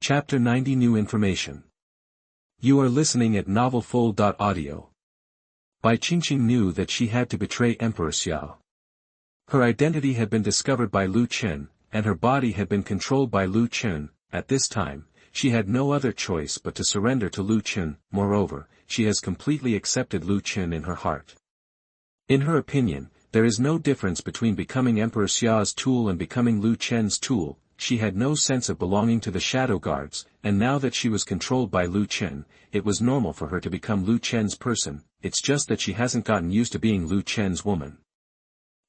Chapter 90 New Information. You are listening at novelfull.audio. Bai Qingqing knew that she had to betray Emperor Xiao. Her identity had been discovered by Lu Chen, and her body had been controlled by Lu Chen. At this time, she had no other choice but to surrender to Lu Chen. Moreover, she has completely accepted Lu Chen in her heart. In her opinion, there is no difference between becoming Emperor Xiao's tool and becoming Lu Chen's tool. She had no sense of belonging to the Shadow Guards, and now that she was controlled by Lu Chen, it was normal for her to become Lu Chen's person. It's just that she hasn't gotten used to being Lu Chen's woman.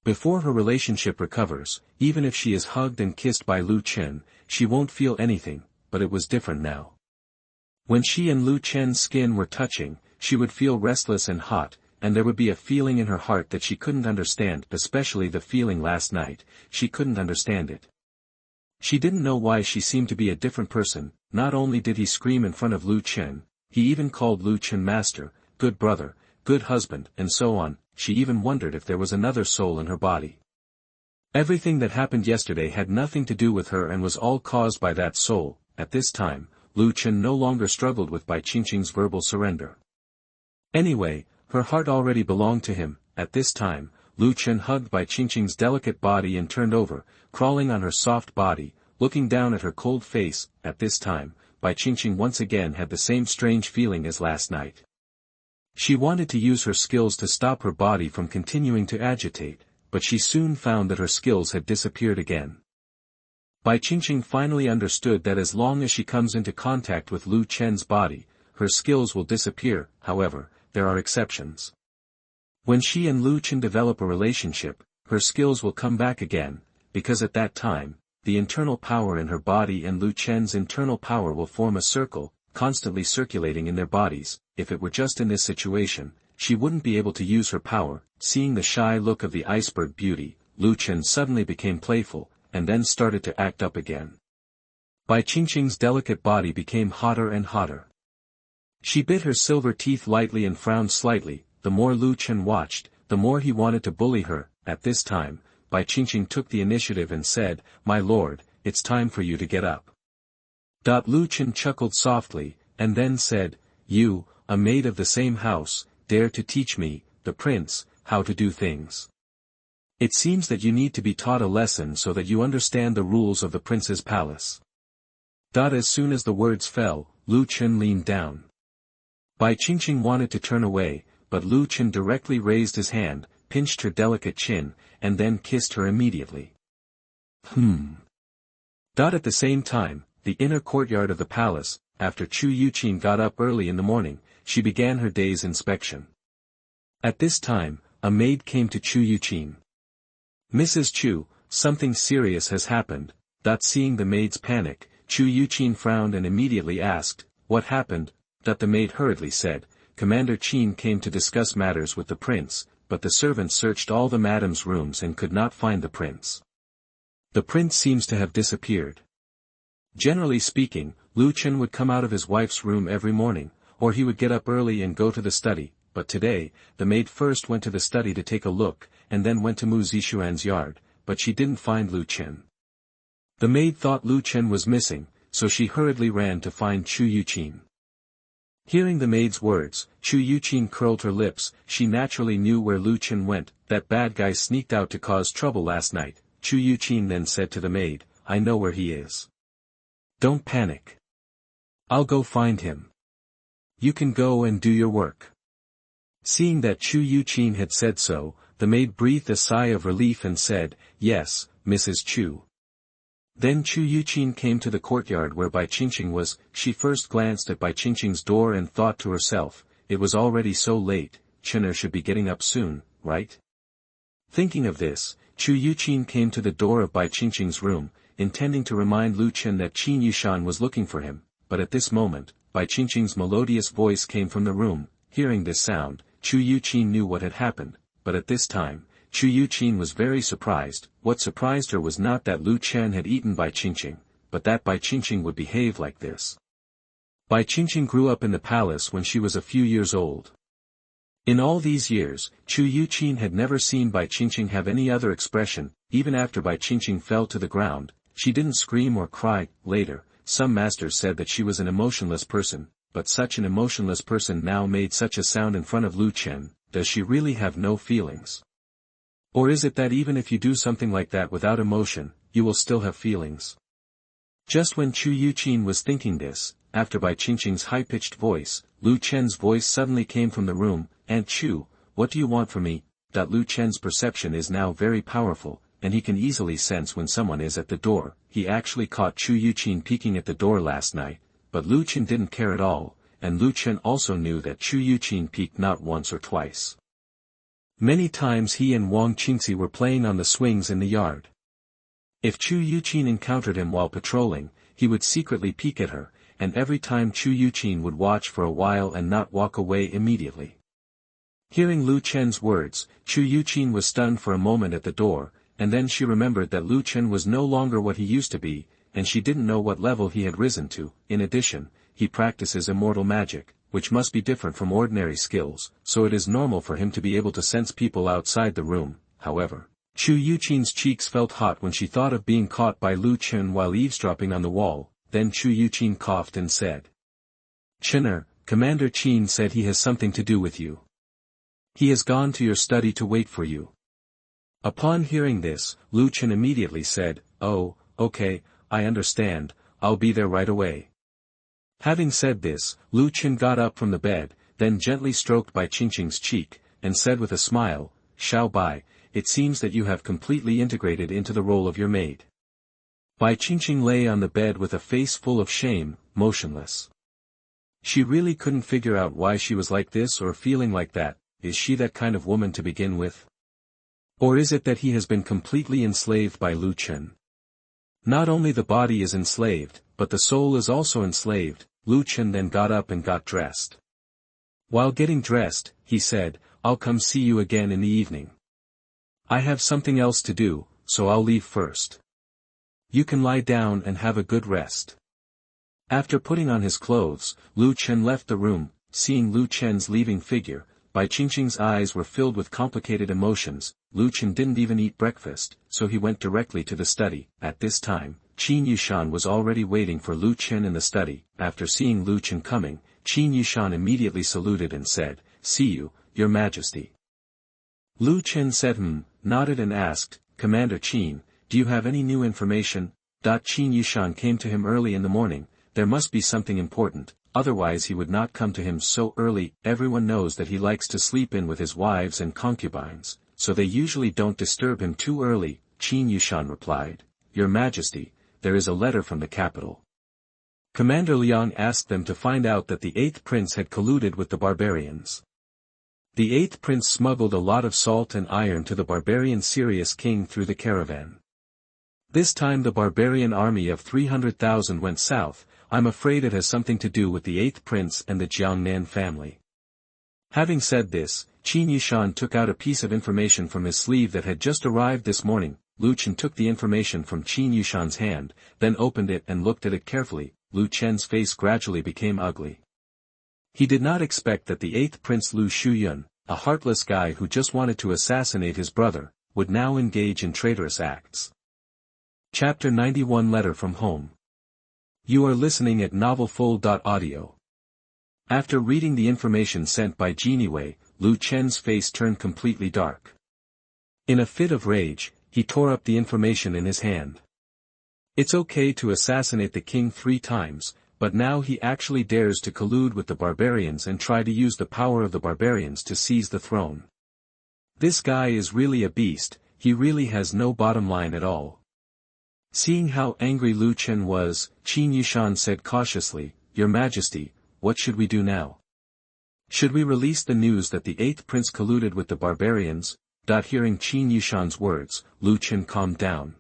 Before her relationship recovers, even if she is hugged and kissed by Lu Chen, she won't feel anything, but it was different now. When she and Lu Chen's skin were touching, she would feel restless and hot, and there would be a feeling in her heart that she couldn't understand, especially the feeling last night. She couldn't understand it. She didn't know why she seemed to be a different person. Not only did he scream in front of Lu Chen, he even called Lu Chen master, good brother, good husband, and so on. She even wondered if there was another soul in her body. Everything that happened yesterday had nothing to do with her and was all caused by that soul. At this time, Lu Chen no longer struggled with Bai Qingqing's verbal surrender. Anyway, her heart already belonged to him. At this time, Lu Chen hugged Bai Qingqing's delicate body and turned over, crawling on her soft body, looking down at her cold face. At this time, Bai Qingqing once again had the same strange feeling as last night. She wanted to use her skills to stop her body from continuing to agitate, but she soon found that her skills had disappeared again. Bai Qingqing finally understood that as long as she comes into contact with Lu Chen's body, her skills will disappear. However, there are exceptions. When she and Lu Chen develop a relationship, her skills will come back again, because at that time, the internal power in her body and Lu Chen's internal power will form a circle, constantly circulating in their bodies. If it were just in this situation, she wouldn't be able to use her power. Seeing the shy look of the iceberg beauty, Lu Chen suddenly became playful, and then started to act up again. Bai Qingqing's delicate body became hotter and hotter. She bit her silver teeth lightly and frowned slightly. The more Lu Chen watched, the more he wanted to bully her. At this time, Bai Qingqing took the initiative and said, "My lord, it's time for you to get up." Lu Chen chuckled softly, and then said, "You, a maid of the same house, dare to teach me, the prince, how to do things. It seems that you need to be taught a lesson so that you understand the rules of the prince's palace." As soon as the words fell, Lu Chen leaned down. Bai Qingqing wanted to turn away, but Lu Chen directly raised his hand, pinched her delicate chin, and then kissed her immediately. At the same time, the inner courtyard of the palace, after Chu Yuqin got up early in the morning, she began her day's inspection. At this time, a maid came to Chu Yuqin. "Mrs. Chu, something serious has happened." Seeing the maid's panic, Chu Yuqin frowned and immediately asked, "What happened?" The maid hurriedly said, "Commander Qin came to discuss matters with the prince, but the servants searched all the madam's rooms and could not find the prince. The prince seems to have disappeared." Generally speaking, Lu Chen would come out of his wife's room every morning, or he would get up early and go to the study, but today, the maid first went to the study to take a look, and then went to Mu Zishuan's yard, but she didn't find Lu Chen. The maid thought Lu Chen was missing, so she hurriedly ran to find Chu Yuqin. Hearing the maid's words, Chu Yuqin curled her lips. She naturally knew where Lu Chen went. That bad guy sneaked out to cause trouble last night. Chu Yuqin then said to the maid, "I know where he is. Don't panic. I'll go find him. You can go and do your work." Seeing that Chu Yuqin had said so, the maid breathed a sigh of relief and said, "Yes, Mrs. Chu." Then Chu Yuqin came to the courtyard where Bai Qingqing was. She first glanced at Bai Qingqing's door and thought to herself, it was already so late, Chen should be getting up soon, right? Thinking of this, Chu Yuqin came to the door of Bai Qingqing's room, intending to remind Lu Chen that Qin Yushan was looking for him, but at this moment, Bai Qingqing's melodious voice came from the room. Hearing this sound, Chu Yuqin knew what had happened, but at this time, Chu Yuqin was very surprised. What surprised her was not that Lu Chen had eaten Bai Qingqing, but that Bai Qingqing would behave like this. Bai Qingqing grew up in the palace when she was a few years old. In all these years, Chu Yuqin had never seen Bai Qingqing have any other expression. Even after Bai Qingqing fell to the ground, she didn't scream or cry. Later, some masters said that she was an emotionless person, but such an emotionless person now made such a sound in front of Lu Chen. Does she really have no feelings? Or is it that even if you do something like that without emotion, you will still have feelings? Just when Chu Yuqin was thinking this, after Bai Qingqing's high-pitched voice, Lu Chen's voice suddenly came from the room. "Aunt Chu, what do you want from me?" Lu Chen's perception is now very powerful, and he can easily sense when someone is at the door. He actually caught Chu Yuqin peeking at the door last night, but Lu Chen didn't care at all, and Lu Chen also knew that Chu Yuqin peeked not once or twice. Many times he and Wang Qingxi were playing on the swings in the yard. If Chu Yuqin encountered him while patrolling, he would secretly peek at her, and every time Chu Yuqin would watch for a while and not walk away immediately. Hearing Lu Chen's words, Chu Yuqin was stunned for a moment at the door, and then she remembered that Lu Chen was no longer what he used to be, and she didn't know what level he had risen to. In addition, he practices immortal magic, which must be different from ordinary skills, so it is normal for him to be able to sense people outside the room. However, Chu Yuqin's cheeks felt hot when she thought of being caught by Lu Chen while eavesdropping on the wall. Then Chu Yuqin coughed and said, "Chener, Commander Qin said he has something to do with you. He has gone to your study to wait for you." Upon hearing this, Lu Chen immediately said, "Oh, okay, I understand, I'll be there right away." Having said this, Lu Chen got up from the bed, then gently stroked Bai Qingqing's cheek, and said with a smile, "Xiaobai, it seems that you have completely integrated into the role of your maid." Bai Qingqing lay on the bed with a face full of shame, motionless. She really couldn't figure out why she was like this or feeling like that. Is she that kind of woman to begin with? Or is it that he has been completely enslaved by Lu Chen? Not only the body is enslaved, but the soul is also enslaved. Lu Chen then got up and got dressed. While getting dressed, he said, "I'll come see you again in the evening. I have something else to do, so I'll leave first. You can lie down and have a good rest." After putting on his clothes, Lu Chen left the room. Seeing Lu Chen's leaving figure, Bai Qingqing's eyes were filled with complicated emotions. Lu Chen didn't even eat breakfast, so he went directly to the study. At this time, Qin Yushan was already waiting for Lu Chen in the study. After seeing Lu Chen coming, Qin Yushan immediately saluted and said, "See you, Your Majesty." Lu Chen said nodded and asked, "Commander Qin, do you have any new information?" Qin Yushan came to him early in the morning. There must be something important, otherwise he would not come to him so early. Everyone knows that he likes to sleep in with his wives and concubines, so they usually don't disturb him too early. Qin Yushan replied, "Your Majesty, there is a letter from the capital. Commander Liang asked them to find out that the 8th prince had colluded with the barbarians. The 8th prince smuggled a lot of salt and iron to the barbarian Sirius king through the caravan. This time the barbarian army of 300,000 went south. I'm afraid it has something to do with the 8th prince and the Jiangnan family." Having said this, Qin Yushan took out a piece of information from his sleeve that had just arrived this morning. Lu Chen took the information from Qin Yushan's hand, then opened it and looked at it carefully. Lu Chen's face gradually became ugly. He did not expect that the 8th prince Lu Shuyun, a heartless guy who just wanted to assassinate his brother, would now engage in traitorous acts. Chapter 91 Letter from Home. You are listening at novelfull.audio. After reading the information sent by Genie Wei, Lu Chen's face turned completely dark. In a fit of rage, he tore up the information in his hand. It's okay to assassinate the king 3 times, but now he actually dares to collude with the barbarians and try to use the power of the barbarians to seize the throne. This guy is really a beast. He really has no bottom line at all. Seeing how angry Lu Chen was, Qin Yushan said cautiously, "Your Majesty, what should we do now? Should we release the news that the 8th prince colluded with the barbarians?" Hearing Qin Yushan's words, Lu Chen calmed down.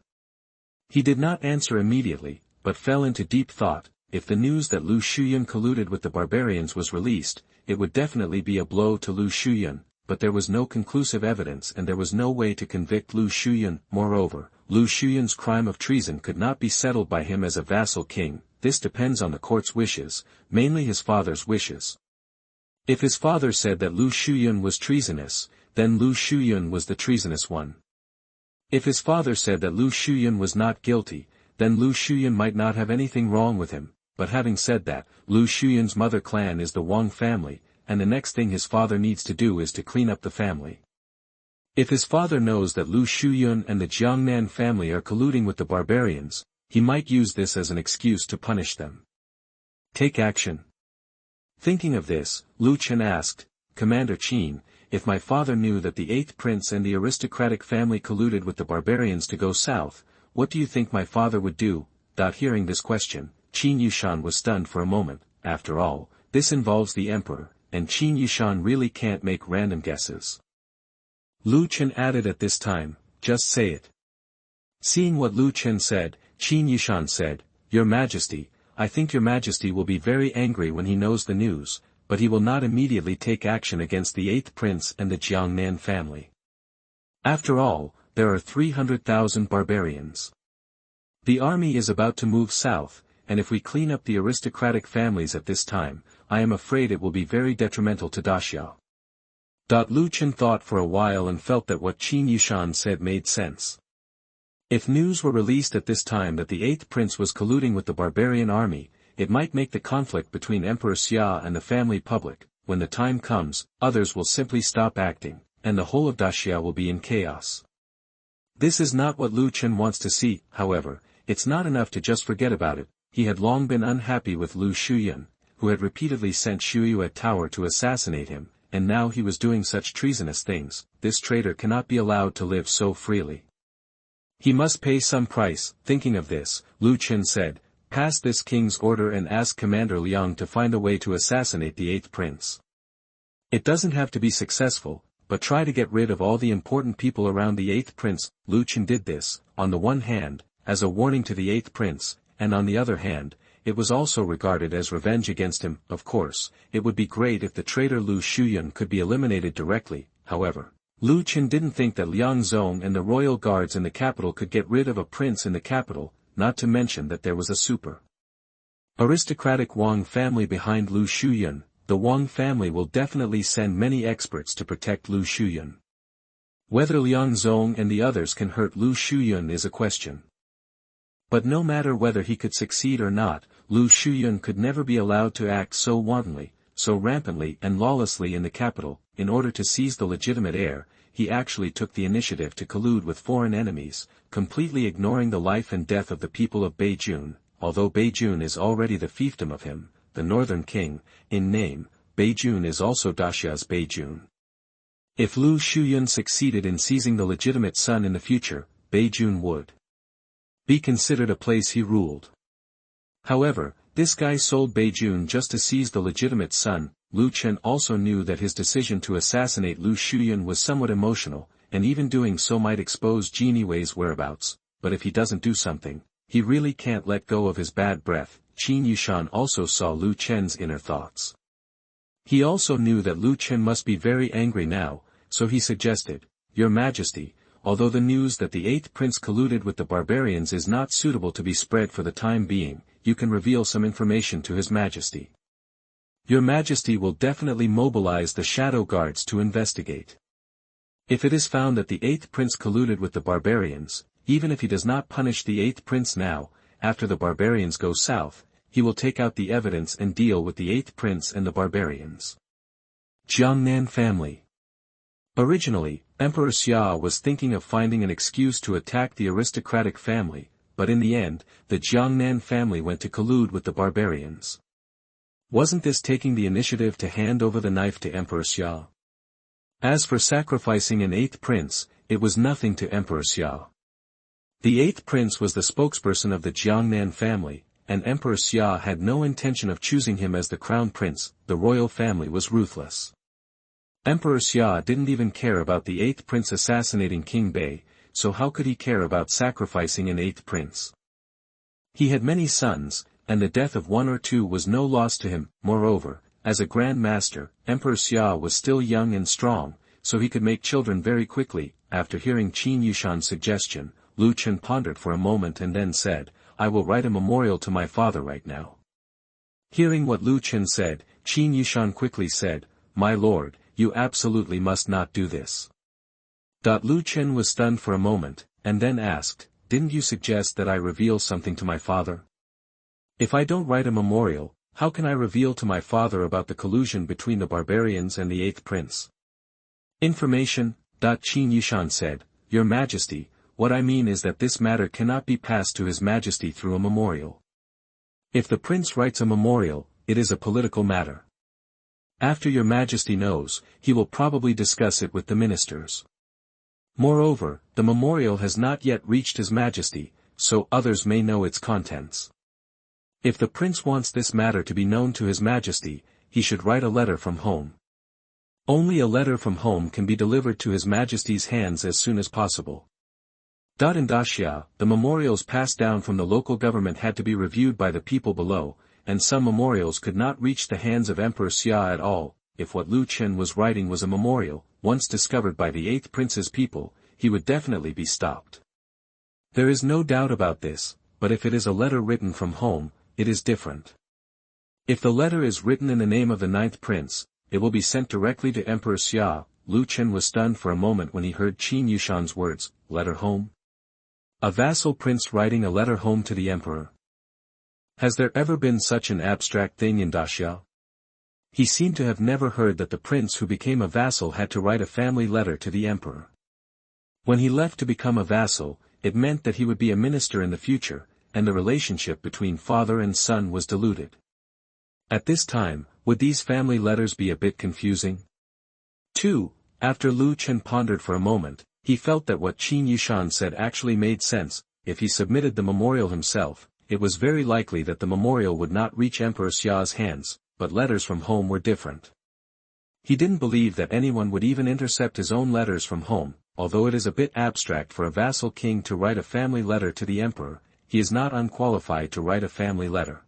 He did not answer immediately, but fell into deep thought. If the news that Lu Shuyun colluded with the barbarians was released, it would definitely be a blow to Lu Shuyun, but there was no conclusive evidence and there was no way to convict Lu Shuyun. Moreover, Lu Shuyun's crime of treason could not be settled by him as a vassal king. This depends on the court's wishes, mainly his father's wishes. If his father said that Lu Shuyun was treasonous, then Lu Shuyun was the treasonous one. If his father said that Lu Shuyun was not guilty, then Lu Shuyan might not have anything wrong with him, but having said that, Lu Shuyan's mother clan is the Wang family, and the next thing his father needs to do is to clean up the family. If his father knows that Lu Shuyan and the Jiangnan family are colluding with the barbarians, he might use this as an excuse to punish them. Take action. Thinking of this, Lu Chen asked, Commander Qin, if my father knew that the 8th prince and the aristocratic family colluded with the barbarians to go south, what do you think my father would do? Hearing this question, Qin Yushan was stunned for a moment. After all, this involves the emperor, and Qin Yushan really can't make random guesses. Lu Chen added at this time, just say it. Seeing what Lu Chen said, Qin Yushan said, Your Majesty, I think Your Majesty will be very angry when he knows the news, but he will not immediately take action against the 8th prince and the Jiangnan family. After all, there are 300,000 barbarians. The army is about to move south, and if we clean up the aristocratic families at this time, I am afraid it will be very detrimental to Daxiao. Lu Chen thought for a while and felt that what Qin Yushan said made sense. If news were released at this time that the 8th prince was colluding with the barbarian army, it might make the conflict between Emperor Xia and the family public. When the time comes, others will simply stop acting, and the whole of Daxiao will be in chaos. This is not what Lu Chen wants to see. However, it's not enough to just forget about it. He had long been unhappy with Lu Shuyan, who had repeatedly sent Shuyu at Tower to assassinate him, and now he was doing such treasonous things. This traitor cannot be allowed to live so freely. He must pay some price. Thinking of this, Lu Chen said, Pass this king's order and ask Commander Liang to find a way to assassinate the 8th prince. It doesn't have to be successful, but try to get rid of all the important people around the 8th prince. Lu Chen did this, on the one hand, as a warning to the 8th prince, and on the other hand, it was also regarded as revenge against him. Of course, it would be great if the traitor Lu Shuyan could be eliminated directly. However, Lu Chen didn't think that Liang Zong and the royal guards in the capital could get rid of a prince in the capital, not to mention that there was a super aristocratic Wang family behind Lu Shuyan. The Wang family will definitely send many experts to protect Lu Shuyan. Whether Liang Zong and the others can hurt Lu Shuyan is a question. But no matter whether he could succeed or not, Lu Shuyan could never be allowed to act so wantonly, so rampantly and lawlessly in the capital. In order to seize the legitimate heir, he actually took the initiative to collude with foreign enemies, completely ignoring the life and death of the people of Beijun. Although Beijun is already the fiefdom of him, the northern king, in name, Beijun is also Daxia's Beijun. If Lu Shuyan succeeded in seizing the legitimate son in the future, Beijun would be considered a place he ruled. However, this guy sold Beijun just to seize the legitimate son. Lu Chen also knew that his decision to assassinate Lu Shuyan was somewhat emotional, and even doing so might expose Jin Wei's whereabouts, but if he doesn't do something, he really can't let go of his bad breath. Qin Yushan also saw Lu Chen's inner thoughts. He also knew that Lu Chen must be very angry now, so he suggested, Your Majesty, although the news that the 8th prince colluded with the barbarians is not suitable to be spread for the time being, you can reveal some information to His Majesty. Your Majesty will definitely mobilize the shadow guards to investigate. If it is found that the 8th prince colluded with the barbarians, even if he does not punish the 8th prince now, after the barbarians go south, he will take out the evidence and deal with the 8th prince and the barbarians. Jiangnan family. Originally, Emperor Xia was thinking of finding an excuse to attack the aristocratic family, but in the end, the Jiangnan family went to collude with the barbarians. Wasn't this taking the initiative to hand over the knife to Emperor Xia? As for sacrificing an 8th prince, it was nothing to Emperor Xia. The 8th prince was the spokesperson of the Jiangnan family, and Emperor Xia had no intention of choosing him as the crown prince. The royal family was ruthless. Emperor Xia didn't even care about the 8th prince assassinating King Bei, so how could he care about sacrificing an 8th prince? He had many sons, and the death of one or two was no loss to him. Moreover, as a Grand Master, Emperor Xia was still young and strong, so he could make children very quickly. After hearing Qin Yushan's suggestion, Lu Chen pondered for a moment and then said, I will write a memorial to my father right now. Hearing what Lu Chen said, Qin Yushan quickly said, My lord, you absolutely must not do this. Lu Chen was stunned for a moment, and then asked, didn't you suggest that I reveal something to my father? If I don't write a memorial, how can I reveal to my father about the collusion between the barbarians and the 8th prince? Information. Qin Yushan said, Your Majesty, what I mean is that this matter cannot be passed to His Majesty through a memorial. If the prince writes a memorial, it is a political matter. After Your Majesty knows, he will probably discuss it with the ministers. Moreover, the memorial has not yet reached His Majesty, so others may know its contents. If the prince wants this matter to be known to His Majesty, he should write a letter from home. Only a letter from home can be delivered to His Majesty's hands as soon as possible. In Daxia, the memorials passed down from the local government had to be reviewed by the people below, and some memorials could not reach the hands of Emperor Xia at all. If what Lu Chen was writing was a memorial, once discovered by the 8th prince's people, he would definitely be stopped. There is no doubt about this, but if it is a letter written from home, it is different. If the letter is written in the name of the 9th prince, it will be sent directly to Emperor Xia. Lu Chen was stunned for a moment when he heard Qin Yushan's words, letter home? A vassal prince writing a letter home to the emperor. Has there ever been such an abstract thing in Daxia? He seemed to have never heard that the prince who became a vassal had to write a family letter to the emperor. When he left to become a vassal, it meant that he would be a minister in the future, and the relationship between father and son was diluted. At this time, would these family letters be a bit confusing? 2. After Lu Chen pondered for a moment, he felt that what Qin Yushan said actually made sense. If he submitted the memorial himself, it was very likely that the memorial would not reach Emperor Xia's hands, but letters from home were different. He didn't believe that anyone would even intercept his own letters from home. Although it is a bit abstract for a vassal king to write a family letter to the emperor, he is not unqualified to write a family letter.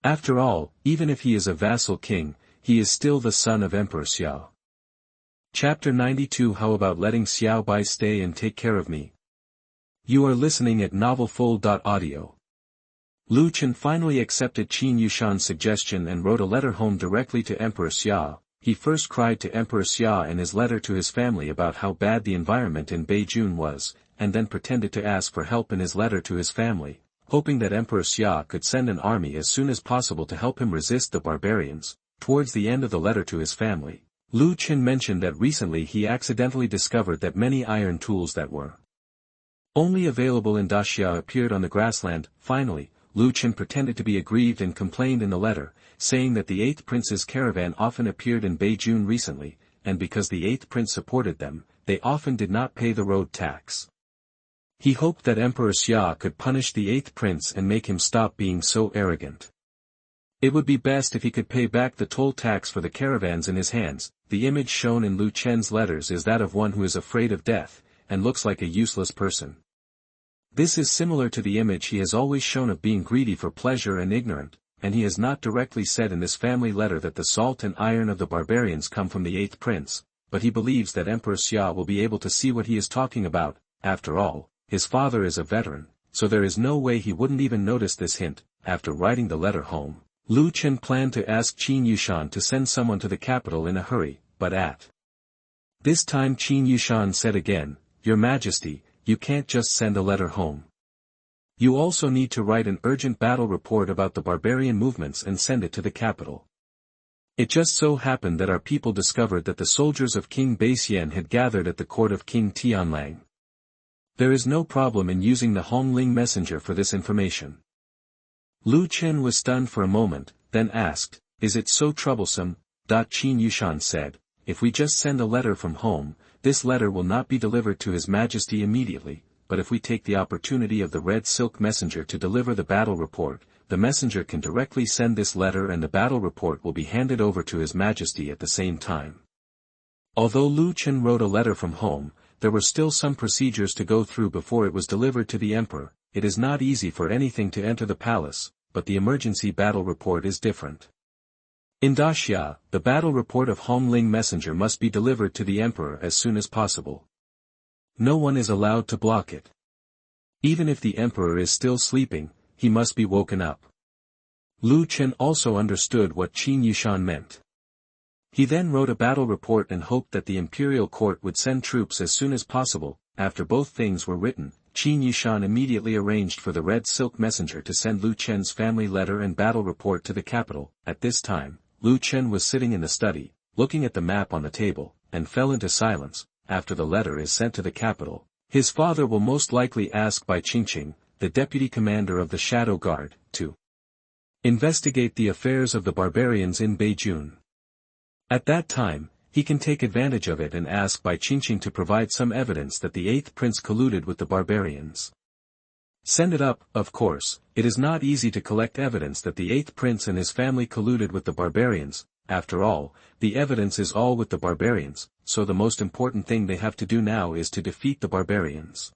After all, even if he is a vassal king, he is still the son of Emperor Xia. Chapter 92 How about letting Xiaobai stay and take care of me? You are listening at novelfull.audio. Lu Chen finally accepted Qin Yushan's suggestion and wrote a letter home directly to Emperor Xia. He first cried to Emperor Xia in his letter to his family about how bad the environment in Beijing was, and then pretended to ask for help in his letter to his family, hoping that Emperor Xia could send an army as soon as possible to help him resist the barbarians. Towards the end of the letter to his family, Lu Chen mentioned that recently he accidentally discovered that many iron tools that were only available in Daxia appeared on the grassland. Finally, Lu Chen pretended to be aggrieved and complained in the letter, saying that the 8th prince's caravan often appeared in Beijing recently, and because the 8th prince supported them, they often did not pay the road tax. He hoped that Emperor Xia could punish the 8th prince and make him stop being so arrogant. It would be best if he could pay back the toll tax for the caravans in his hands. The image shown in Lu Chen's letters is that of one who is afraid of death, and looks like a useless person. This is similar to the image he has always shown of being greedy for pleasure and ignorant, and he has not directly said in this family letter that the salt and iron of the barbarians come from the 8th prince, but he believes that Emperor Xia will be able to see what he is talking about. After all, his father is a veteran, so there is no way he wouldn't even notice this hint. After writing the letter home, Lu Chen planned to ask Qin Yushan to send someone to the capital in a hurry, but at this time Qin Yushan said again, Your Majesty, you can't just send a letter home. You also need to write an urgent battle report about the barbarian movements and send it to the capital. It just so happened that our people discovered that the soldiers of King Bei had gathered at the court of King Tianlang. There is no problem in using the Hongling messenger for this information. Lu Chen was stunned for a moment, then asked, Is it so troublesome? Qin Yushan said, If we just send a letter from home, this letter will not be delivered to His Majesty immediately, but if we take the opportunity of the red silk messenger to deliver the battle report, the messenger can directly send this letter and the battle report will be handed over to His Majesty at the same time. Although Lu Chen wrote a letter from home, there were still some procedures to go through before it was delivered to the emperor. It is not easy for anything to enter the palace, but the emergency battle report is different. In Daxia, the battle report of Hongling messenger must be delivered to the emperor as soon as possible. No one is allowed to block it. Even if the emperor is still sleeping, he must be woken up. Lu Chen also understood what Qin Yushan meant. He then wrote a battle report and hoped that the imperial court would send troops as soon as possible. After both things were written, Qin Yushan immediately arranged for the red silk messenger to send Lu Chen's family letter and battle report to the capital. At this time, Lu Chen was sitting in the study, looking at the map on the table, and fell into silence. After the letter is sent to the capital, his father will most likely ask Bai Qingqing, the deputy commander of the Shadow Guard, to investigate the affairs of the barbarians in Beijing. At that time, he can take advantage of it and ask Bai Qingqing to provide some evidence that the 8th prince colluded with the barbarians. Send it up. Of course, it is not easy to collect evidence that the 8th prince and his family colluded with the barbarians. After all, the evidence is all with the barbarians, so the most important thing they have to do now is to defeat the barbarians.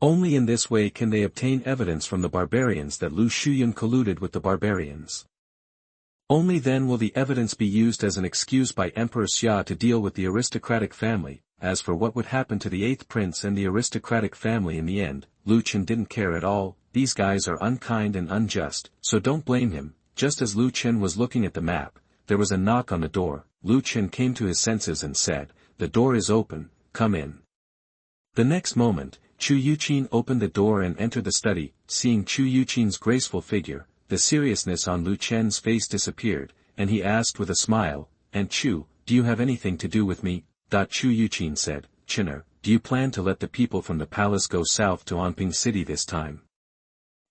Only in this way can they obtain evidence from the barbarians that Lu Shuyun colluded with the barbarians. Only then will the evidence be used as an excuse by Emperor Xia to deal with the aristocratic family. As for what would happen to the 8th prince and the aristocratic family in the end, Lu Chen didn't care at all. These guys are unkind and unjust, so don't blame him. Just as Lu Chen was looking at the map, there was a knock on the door. Lu Chen came to his senses and said, "The door is open, come in." The next moment, Chu Yuqin opened the door and entered the study. Seeing Chu Yuqin's graceful figure, the seriousness on Lu Chen's face disappeared, and he asked with a smile, "And Chu, do you have anything to do with me?" Chu Yuqin said, "Chener, do you plan to let the people from the palace go south to Anping City this time?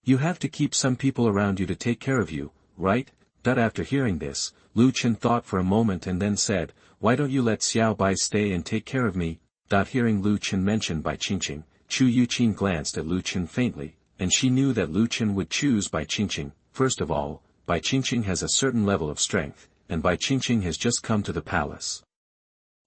You have to keep some people around you to take care of you, right?" After hearing this, Lu Chen thought for a moment and then said, "Why don't you let Xiaobai stay and take care of me?" Hearing Lu Chen mentioned Bai Qingqing, Chu Yuqin glanced at Lu Chen faintly, and she knew that Lu Chen would choose Bai Qingqing. First of all, Bai Qingqing has a certain level of strength, and Bai Qingqing has just come to the palace.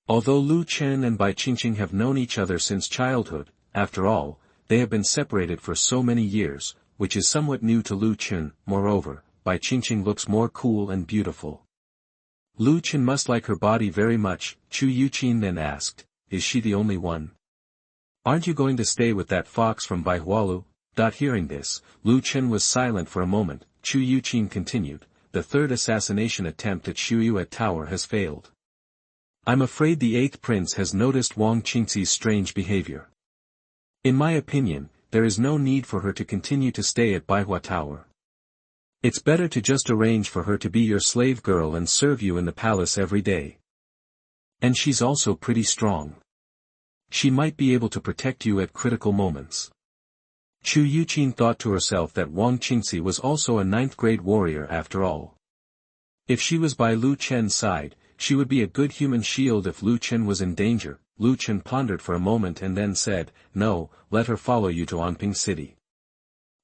Although Lu Chen and Bai Qingqing have known each other since childhood, after all, they have been separated for so many years, which is somewhat new to Lu Chen. Moreover, Bai Qingqing looks more cool and beautiful. Lu Chen must like her body very much. Chu Yuqin then asked, "Is she the only one? Aren't you going to stay with that fox from Baihualu?" Hearing this, Lu Chen was silent for a moment. Chu Yuqin continued, "The third assassination attempt at Shuyue Tower has failed. I'm afraid the 8th prince has noticed Wang Qingxi's strange behavior. In my opinion, there is no need for her to continue to stay at Baihua Tower. It's better to just arrange for her to be your slave girl and serve you in the palace every day. And she's also pretty strong. She might be able to protect you at critical moments." Chu Yuqin thought to herself that Wang Qingxi was also a 9th-grade warrior after all. If she was by Lu Chen's side, she would be a good human shield if Lu Chen was in danger. Lu Chen pondered for a moment and then said, "No, let her follow you to Anping City."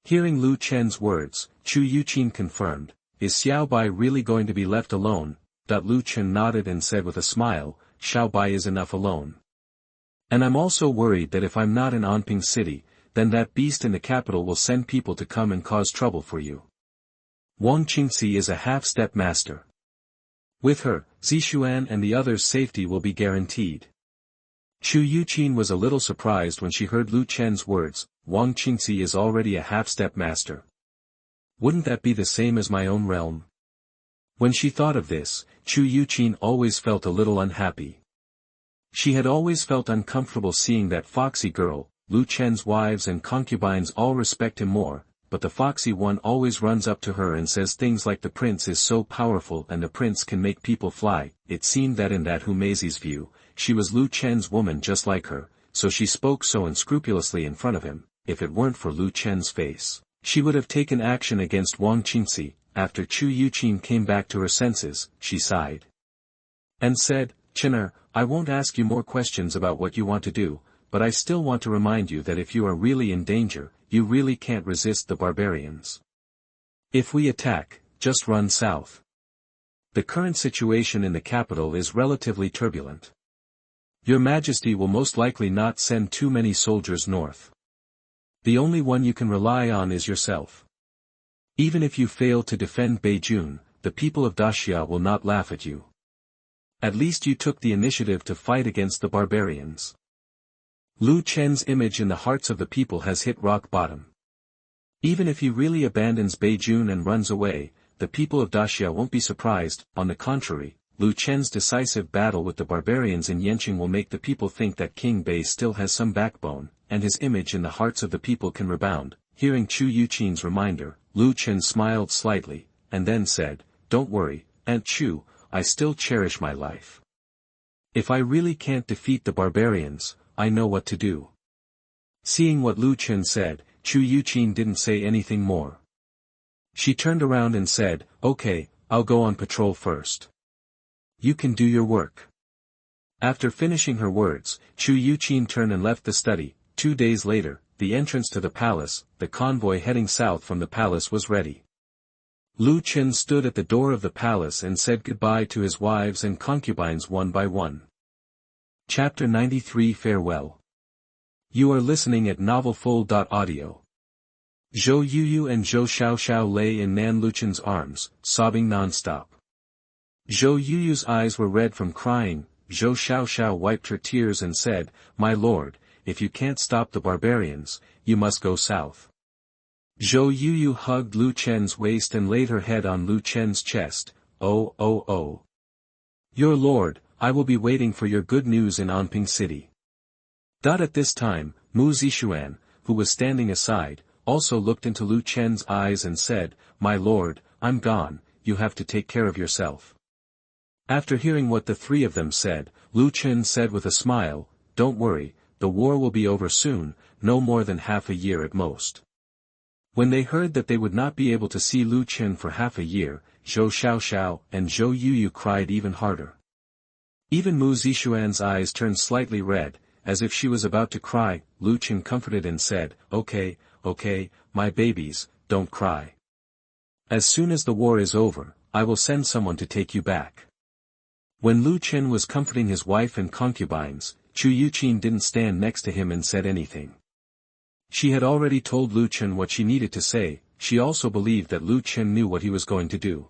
Hearing Lu Chen's words, Chu Yuqin confirmed, "Is Xiaobai really going to be left alone?" Lu Chen nodded and said with a smile, "Xiaobai is enough alone. And I'm also worried that if I'm not in Anping City, then that beast in the capital will send people to come and cause trouble for you. Wang Qingxi is a half-step master. With her, Zixuan and the others' safety will be guaranteed." Chu Yuqin was a little surprised when she heard Lu Chen's words. Wang Qingxi is already a half-step master. Wouldn't that be the same as my own realm? When she thought of this, Chu Yuqin always felt a little unhappy. She had always felt uncomfortable seeing that foxy girl. Lu Chen's wives and concubines all respect him more, but the foxy one always runs up to her and says things like the prince is so powerful and the prince can make people fly. It seemed that in that Humeizi's view, she was Lu Chen's woman just like her, so she spoke so unscrupulously in front of him. If it weren't for Lu Chen's face, she would have taken action against Wang Qingxi. After Chu Yuqin came back to her senses, she sighed and said, "Chener, I won't ask you more questions about what you want to do, but I still want to remind you that if you are really in danger, you really can't resist the barbarians. If we attack, just run south. The current situation in the capital is relatively turbulent. Your Majesty will most likely not send too many soldiers north. The only one you can rely on is yourself. Even if you fail to defend Beijing, the people of Daxia will not laugh at you. At least you took the initiative to fight against the barbarians. Lu Chen's image in the hearts of the people has hit rock bottom. Even if he really abandons Beijing and runs away, the people of Daxia won't be surprised. On the contrary, Lu Chen's decisive battle with the barbarians in Yanqing will make the people think that King Bei still has some backbone, and his image in the hearts of the people can rebound. Hearing Chu Yuqin's reminder, Lu Chen smiled slightly, and then said, "Don't worry, Aunt Chu, I still cherish my life. If I really can't defeat the barbarians, I know what to do." Seeing what Lu Chen said, Chu Yuqin didn't say anything more. She turned around and said, "Okay, I'll go on patrol first. You can do your work." After finishing her words, Chu Yuqin turned and left the study. 2 days later, the entrance to the palace, the convoy heading south from the palace was ready. Lu Chen stood at the door of the palace and said goodbye to his wives and concubines one by one. Chapter 93 Farewell. You are listening at novelfull.audio. Zhou Yuyu and Zhou Xiaoxiao lay in Nan Luchen's arms, sobbing non-stop. Zhou Yuyu's eyes were red from crying. Zhou Xiaoxiao wiped her tears and said, "My lord, if you can't stop the barbarians, you must go south." Zhou Yuyu hugged Lu Chen's waist and laid her head on Lu Chen's chest. "Oh, oh, oh. Your lord, I will be waiting for your good news in Anping City." At this time, Mu Zixuan, who was standing aside, also looked into Lu Chen's eyes and said, "My lord, I'm gone, you have to take care of yourself." After hearing what the three of them said, Lu Chen said with a smile, "Don't worry, the war will be over soon, no more than half a year at most." When they heard that they would not be able to see Lu Chen for half a year, Zhou Xiaoxiao and Zhou Yuyu cried even harder. Even Mu Zixuan's eyes turned slightly red, as if she was about to cry. Lu Chen comforted and said, "Okay, okay, my babies, don't cry. As soon as the war is over, I will send someone to take you back." When Lu Chen was comforting his wife and concubines, Chu Yuqin didn't stand next to him and said anything. She had already told Lu Chen what she needed to say. She also believed that Lu Chen knew what he was going to do.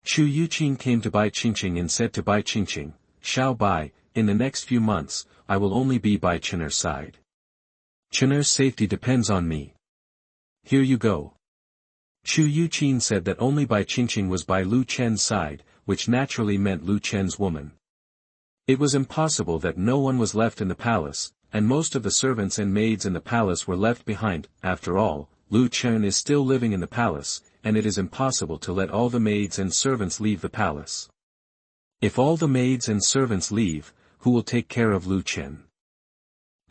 Chu Yuqin came to Bai Qingqing and said to Bai Qingqing, "Xiaobai, in the next few months, I will only be by Chener's side. Chener's safety depends on me. Here you go." Chu Yuqin said that only Bai Qingqing was by Lu Chen's side, which naturally meant Lu Chen's woman. It was impossible that no one was left in the palace, and most of the servants and maids in the palace were left behind. After all, Lu Chen is still living in the palace, and it is impossible to let all the maids and servants leave the palace. If all the maids and servants leave, who will take care of Lu Chen?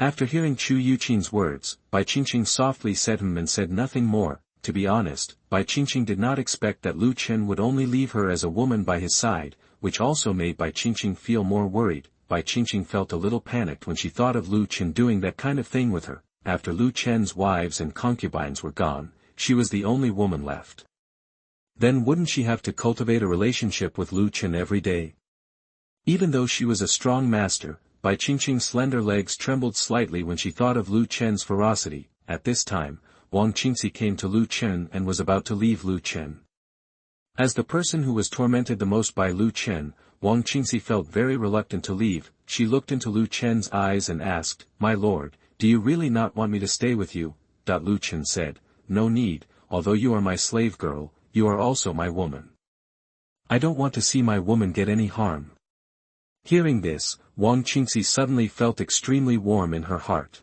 After hearing Chu Yuqin's words, Bai Qingqing softly said and said nothing more. To be honest, Bai Qingqing did not expect that Lu Chen would only leave her as a woman by his side, which also made Bai Qingqing feel more worried. Bai Qingqing felt a little panicked when she thought of Lu Chen doing that kind of thing with her. After Lu Chen's wives and concubines were gone, she was the only woman left. Then wouldn't she have to cultivate a relationship with Lu Chen every day? Even though she was a strong master, Bai Qingqing's slender legs trembled slightly when she thought of Lu Chen's ferocity. At this time, Wang Qingxi came to Lu Chen and was about to leave Lu Chen. As the person who was tormented the most by Lu Chen, Wang Qingxi felt very reluctant to leave. She looked into Lu Chen's eyes and asked, "My lord, do you really not want me to stay with you?" Lu Chen said, "No need, although you are my slave girl, you are also my woman. I don't want to see my woman get any harm." Hearing this, Wang Qingxi suddenly felt extremely warm in her heart.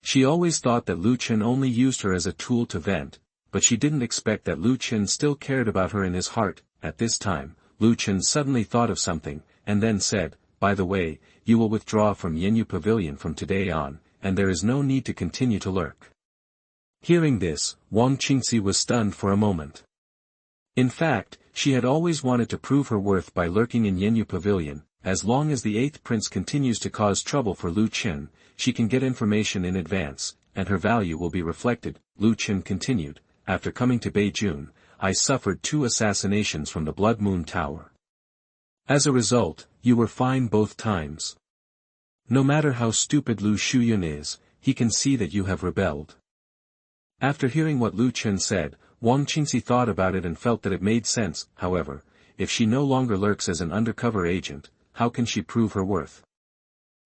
She always thought that Lu Chen only used her as a tool to vent, but she didn't expect that Lu Chen still cared about her in his heart. At this time, Lu Chen suddenly thought of something, and then said, "By the way, you will withdraw from Yanyu Pavilion from today on, and there is no need to continue to lurk." Hearing this, Wang Qingxi was stunned for a moment. In fact, she had always wanted to prove her worth by lurking in Yanyu Pavilion. As long as the 8th prince continues to cause trouble for Lu Chen, she can get information in advance, and her value will be reflected. Lu Chen continued, "After coming to Beijing, I suffered 2 assassinations from the Blood Moon Tower. As a result, you were fine both times. No matter how stupid Lu Shuyun is, he can see that you have rebelled." After hearing what Lu Chen said, Wang Qingxi thought about it and felt that it made sense. However, if she no longer lurks as an undercover agent, how can she prove her worth?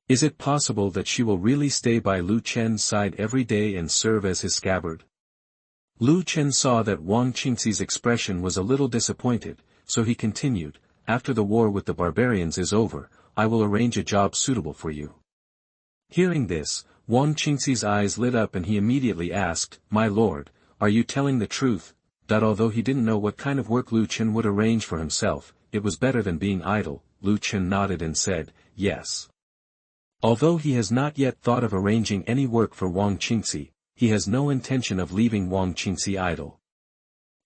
Is it possible that she will really stay by Lu Chen's side every day and serve as his scabbard? Lu Chen saw that Wang Qingxi's expression was a little disappointed, so he continued, "After the war with the barbarians is over, I will arrange a job suitable for you." Hearing this, Wang Qingxi's eyes lit up and he immediately asked, "My lord, are you telling the truth?" Although he didn't know what kind of work Lu Chen would arrange for himself, it was better than being idle. Lu Chen nodded and said, "Yes." Although he has not yet thought of arranging any work for Wang Qingxi, he has no intention of leaving Wang Qingxi idle.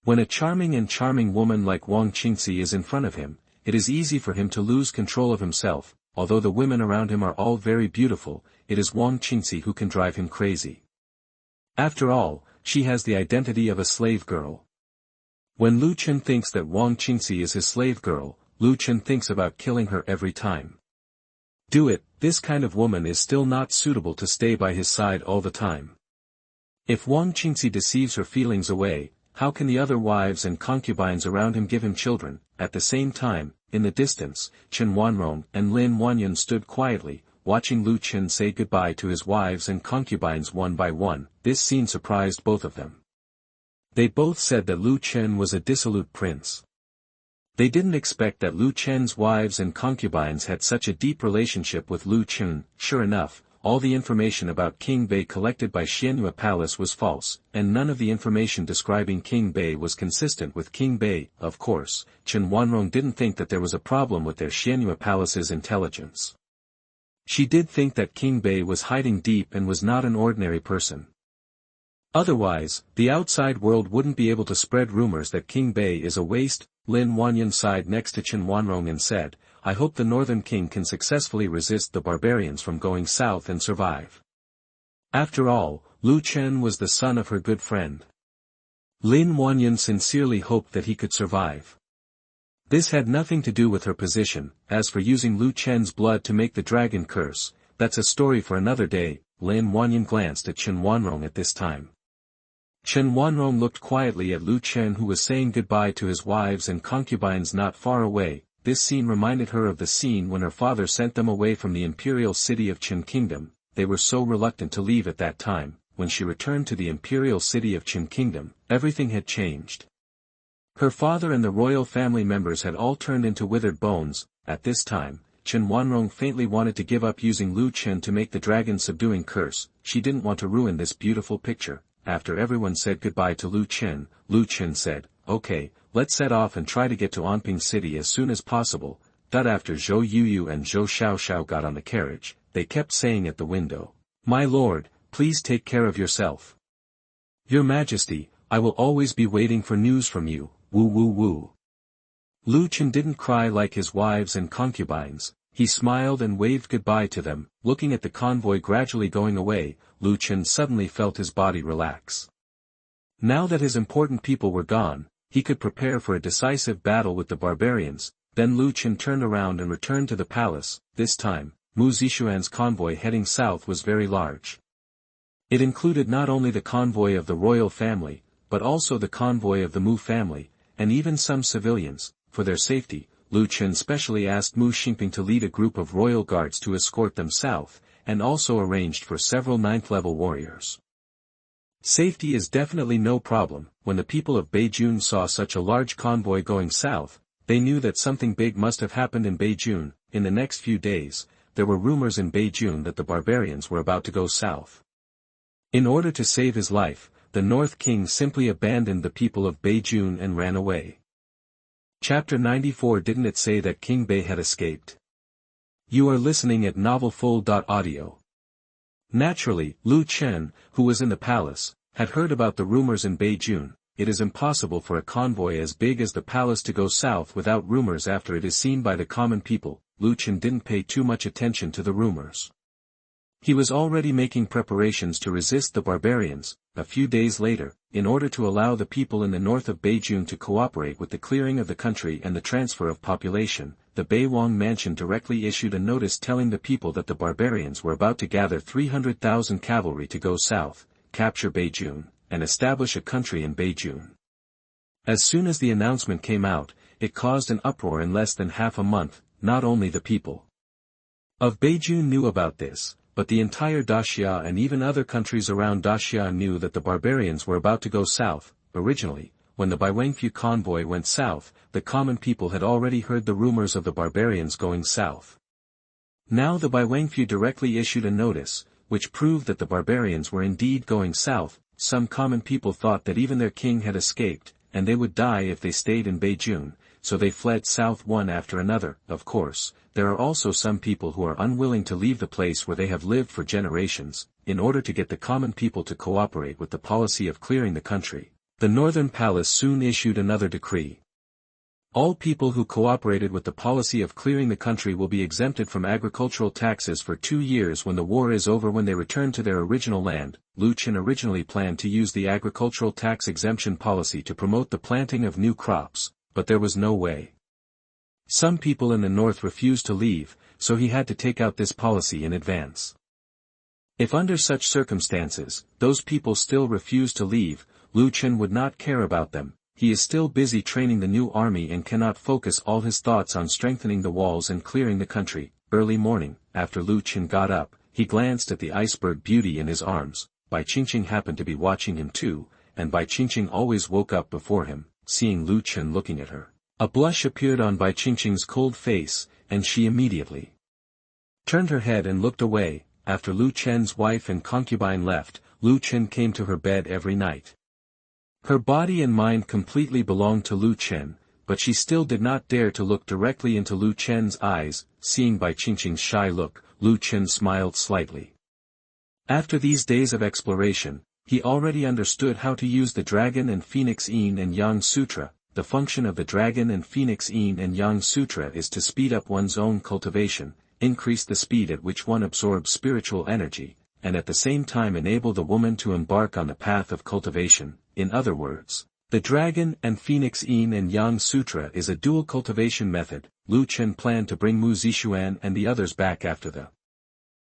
When a charming woman like Wang Qingxi is in front of him, it is easy for him to lose control of himself. Although the women around him are all very beautiful, it is Wang Qingxi who can drive him crazy. After all, she has the identity of a slave girl. When Lu Chen thinks that Wang Qingxi is his slave girl, Lu Chen thinks about killing her every time. Do it, this kind of woman is still not suitable to stay by his side all the time. If Wang Qingxi deceives her feelings away, how can the other wives and concubines around him give him children? At the same time, in the distance, Chen Wanrong and Lin Wanyan stood quietly, watching Lu Chen say goodbye to his wives and concubines one by one. This scene surprised both of them. They both said that Lu Chen was a dissolute prince. They didn't expect that Lu Chen's wives and concubines had such a deep relationship with Lu Chen. Sure enough, all the information about King Bei collected by Xianhua Palace was false, and none of the information describing King Bei was consistent with King Bei. Of course, Chen Wanrong didn't think that there was a problem with their Xianhua Palace's intelligence. She did think that King Bei was hiding deep and was not an ordinary person. Otherwise, the outside world wouldn't be able to spread rumors that King Bei is a waste. Lin Wanyan sighed next to Chen Wanrong and said, "I hope the Northern King can successfully resist the barbarians from going south and survive." After all, Lu Chen was the son of her good friend. Lin Wanyan sincerely hoped that he could survive. This had nothing to do with her position. As for using Lu Chen's blood to make the dragon curse, that's a story for another day. Lin Wanyan glanced at Chen Wanrong at this time. Chen Wanrong looked quietly at Lu Chen, who was saying goodbye to his wives and concubines not far away. This scene reminded her of the scene when her father sent them away from the imperial city of Qin Kingdom. They were so reluctant to leave at that time. When she returned to the imperial city of Qin Kingdom, everything had changed. Her father and the royal family members had all turned into withered bones. At this time, Chen Wanrong faintly wanted to give up using Lu Chen to make the dragon subduing curse. She didn't want to ruin this beautiful picture. After everyone said goodbye to Lu Chen said, "Okay, let's set off and try to get to Anping City as soon as possible." After Zhou Yuyu and Zhou Xiaoxiao got on the carriage, they kept saying at the window, "My lord, please take care of yourself. Your Majesty, I will always be waiting for news from you, woo woo woo." Lu Chen didn't cry like his wives and concubines. He smiled and waved goodbye to them. Looking at the convoy gradually going away, Lu Chen suddenly felt his body relax. Now that his important people were gone, he could prepare for a decisive battle with the barbarians. Then Lu Chen turned around and returned to the palace. This time, Mu Zixuan's convoy heading south was very large. It included not only the convoy of the royal family, but also the convoy of the Mu family, and even some civilians. For their safety, Lu Chen specially asked Mu Xingping to lead a group of royal guards to escort them south, and also arranged for several 9th-level warriors. Safety is definitely no problem. When the people of Beijun saw such a large convoy going south, they knew that something big must have happened in Beijun. In the next few days, there were rumors in Beijun that the barbarians were about to go south. In order to save his life, the North King simply abandoned the people of Beijun and ran away. Chapter 94. Didn't it say that King Bei had escaped? You are listening at novelfull.audio. Naturally, Lu Chen, who was in the palace, had heard about the rumors in Beijun. It is impossible for a convoy as big as the palace to go south without rumors after it is seen by the common people. Lu Chen didn't pay too much attention to the rumors. He was already making preparations to resist the barbarians. A few days later, in order to allow the people in the north of Beijun to cooperate with the clearing of the country and the transfer of population, the Beiwang mansion directly issued a notice telling the people that the barbarians were about to gather 300,000 cavalry to go south, capture Beijun, and establish a country in Beijun. As soon as the announcement came out, it caused an uproar in less than half a month. Not only the people of Beijun knew about this, but the entire Daxia and even other countries around Daxia knew that the barbarians were about to go south. Originally, when the Baiwangfu convoy went south, the common people had already heard the rumors of the barbarians going south. Now the Baiwangfu directly issued a notice. which proved that the barbarians were indeed going south. Some common people thought that even their king had escaped, and they would die if they stayed in Beijing, so they fled south one after another. Of course, there are also some people who are unwilling to leave the place where they have lived for generations, in order to get the common people to cooperate with the policy of clearing the country. The Northern Palace soon issued another decree. All people who cooperated with the policy of clearing the country will be exempted from agricultural taxes for 2 years when the war is over. When they return to their original land, Lu Chen originally planned to use the agricultural tax exemption policy to promote the planting of new crops, but there was no way. Some people in the north refused to leave, so he had to take out this policy in advance. If under such circumstances, those people still refuse to leave, Lu Chen would not care about them. He is still busy training the new army and cannot focus all his thoughts on strengthening the walls and clearing the country. Early morning, after Lu Chen got up, he glanced at the iceberg beauty in his arms. Bai Qingqing happened to be watching him too, and Bai Qingqing always woke up before him, seeing Lu Chen looking at her. A blush appeared on Bai Qingqing's cold face, and she immediately turned her head and looked away. After Lu Chen's wife and concubine left, Lu Chen came to her bed every night. Her body and mind completely belonged to Lu Chen, but she still did not dare to look directly into Lu Chen's eyes. Seeing Bai Qingqing's shy look, Lu Chen smiled slightly. After these days of exploration, he already understood how to use the Dragon and Phoenix Yin and Yang Sutra. The function of the Dragon and Phoenix Yin and Yang Sutra is to speed up one's own cultivation, increase the speed at which one absorbs spiritual energy, and at the same time enable the woman to embark on the path of cultivation. In other words, the Dragon and Phoenix Yin and Yang Sutra is a dual cultivation method. Lu Chen planned to bring Mu Zixuan and the others back after the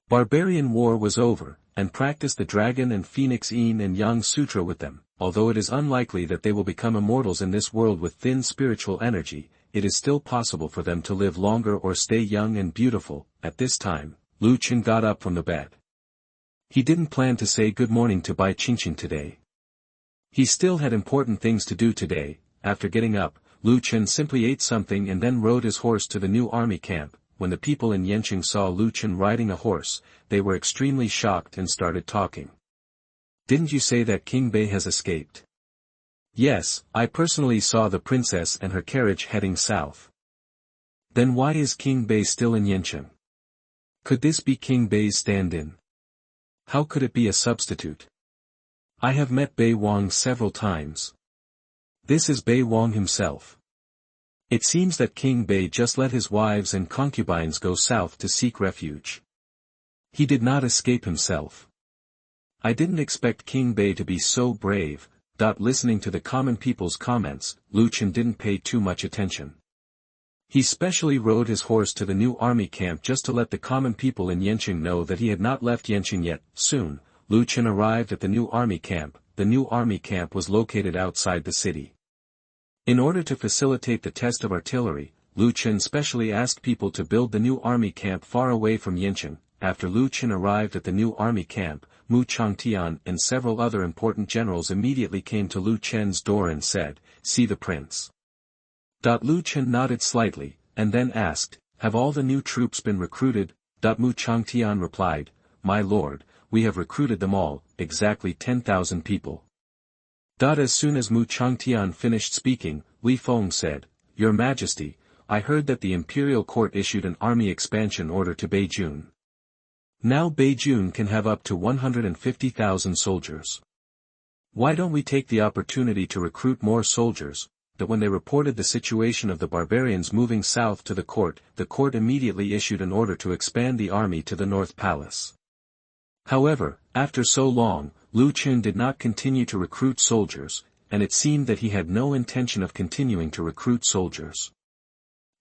barbarian war was over, and practice the Dragon and Phoenix Yin and Yang Sutra with them. Although it is unlikely that they will become immortals in this world with thin spiritual energy, it is still possible for them to live longer or stay young and beautiful. At this time, Lu Chen got up from the bed. He didn't plan to say good morning to Bai Qingqing today. He still had important things to do today. After getting up, Lu Chen simply ate something and then rode his horse to the new army camp. When the people in Yanqing saw Lu Chen riding a horse, they were extremely shocked and started talking. Didn't you say that King Bei has escaped? Yes, I personally saw the princess and her carriage heading south. Then why is King Bei still in Yanqing? Could this be King Bei's stand-in? How could it be a substitute? I have met Bei Wang several times. This is Bei Wang himself. It seems that King Bei just let his wives and concubines go south to seek refuge. He did not escape himself. I didn't expect King Bei to be so brave. Listening to the common people's comments, Lu Chen didn't pay too much attention. He specially rode his horse to the new army camp just to let the common people in Yanqing know that he had not left Yanqing yet. Soon, Lu Chen arrived at the new army camp. The new army camp was located outside the city. In order to facilitate the test of artillery, Lu Chen specially asked people to build the new army camp far away from Yanqing. After Lu Chen arrived at the new army camp, Mu Changtian and several other important generals immediately came to Lu Chen's door and said, "See the prince." Lu Chen nodded slightly, and then asked, "Have all the new troops been recruited?" Mu Changtian replied, "My lord, we have recruited them all, exactly 10,000 people." As soon as Mu Changtian finished speaking, Li Feng said, "Your Majesty, I heard that the imperial court issued an army expansion order to Beijing. Now Beijing can have up to 150,000 soldiers. Why don't we take the opportunity to recruit more soldiers?" That when they reported the situation of the barbarians moving south to the court immediately issued an order to expand the army to the North Palace. However, after so long, Lu Chen did not continue to recruit soldiers, and it seemed that he had no intention of continuing to recruit soldiers.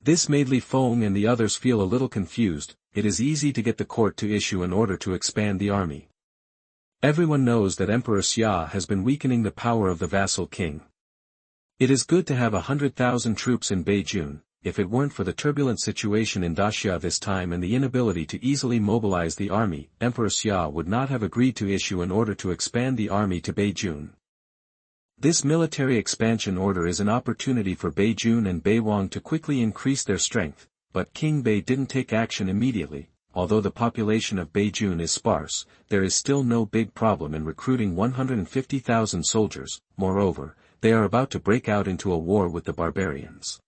This made Li Feng and the others feel a little confused. It is easy to get the court to issue an order to expand the army. Everyone knows that Emperor Xia has been weakening the power of the vassal king. It is good to have 100,000 troops in Beijing. If it weren't for the turbulent situation in Daxia this time and the inability to easily mobilize the army, Emperor Xia would not have agreed to issue an order to expand the army to Beijing. This military expansion order is an opportunity for Beijing and Bei Wang to quickly increase their strength, but King Bei didn't take action immediately. although the population of Beijing is sparse, there is still no big problem in recruiting 150,000 soldiers. Moreover, they are about to break out into a war with the barbarians.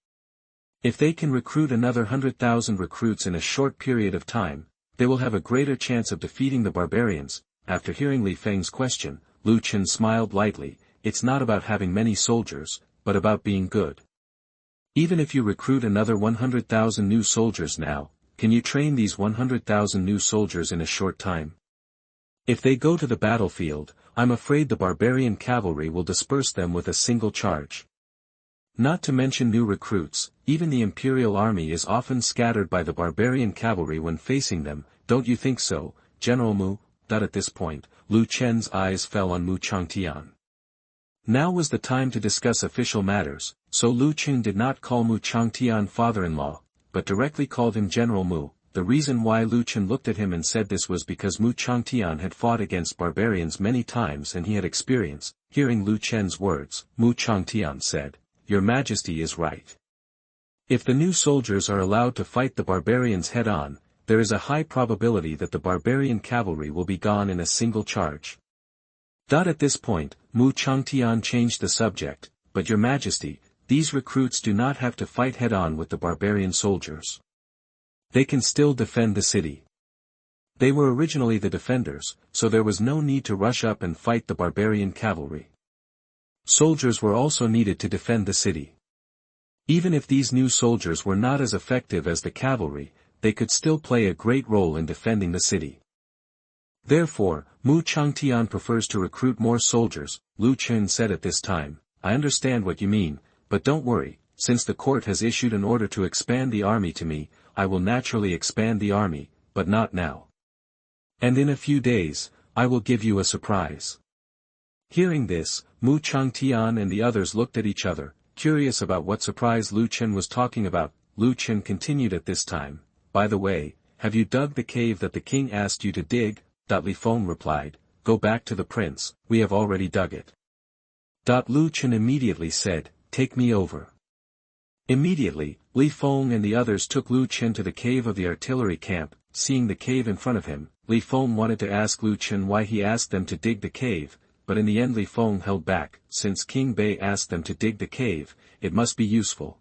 If they can recruit another 100,000 recruits in a short period of time, they will have a greater chance of defeating the barbarians. After hearing Li Feng's question, Lu Chen smiled lightly. It's not about having many soldiers, but about being good. Even if you recruit another 100,000 new soldiers now, can you train these 100,000 new soldiers in a short time? If they go to the battlefield, I'm afraid the barbarian cavalry will disperse them with a single charge. Not to mention new recruits, even the imperial army is often scattered by the barbarian cavalry when facing them, don't you think so, General Mu? At this point, Lu Chen's eyes fell on Mu Changtian. Now was the time to discuss official matters, so Lu Chen did not call Mu Changtian father-in-law, but directly called him General Mu. The reason why Lu Chen looked at him and said this was because Mu Changtian had fought against barbarians many times and he had experience. Hearing Lu Chen's words, Mu Changtian said, "Your Majesty is right. If the new soldiers are allowed to fight the barbarians head-on, there is a high probability that the barbarian cavalry will be gone in a single charge." At this point, Mu Changtian changed the subject, "But Your Majesty, these recruits do not have to fight head-on with the barbarian soldiers. They can still defend the city. They were originally the defenders, so there was no need to rush up and fight the barbarian cavalry. Soldiers were also needed to defend the city. Even if these new soldiers were not as effective as the cavalry, they could still play a great role in defending the city. Therefore, Mu Changtian prefers to recruit more soldiers," Lu Chen said at this time. "I understand what you mean, but don't worry, since the court has issued an order to expand the army to me, I will naturally expand the army, but not now. And in a few days, I will give you a surprise." Hearing this, Mu Changtian and the others looked at each other, curious about what surprise Lu Chen was talking about. Lu Chen continued at this time, "By the way, have you dug the cave that the king asked you to dig?" Li Feng replied, "Go back to the prince, we have already dug it." Lu Chen immediately said, "Take me over." Immediately, Li Feng and the others took Lu Chen to the cave of the artillery camp. Seeing the cave in front of him, Li Feng wanted to ask Lu Chen why he asked them to dig the cave, but in the end Li Feng held back. Since King Bei asked them to dig the cave, it must be useful.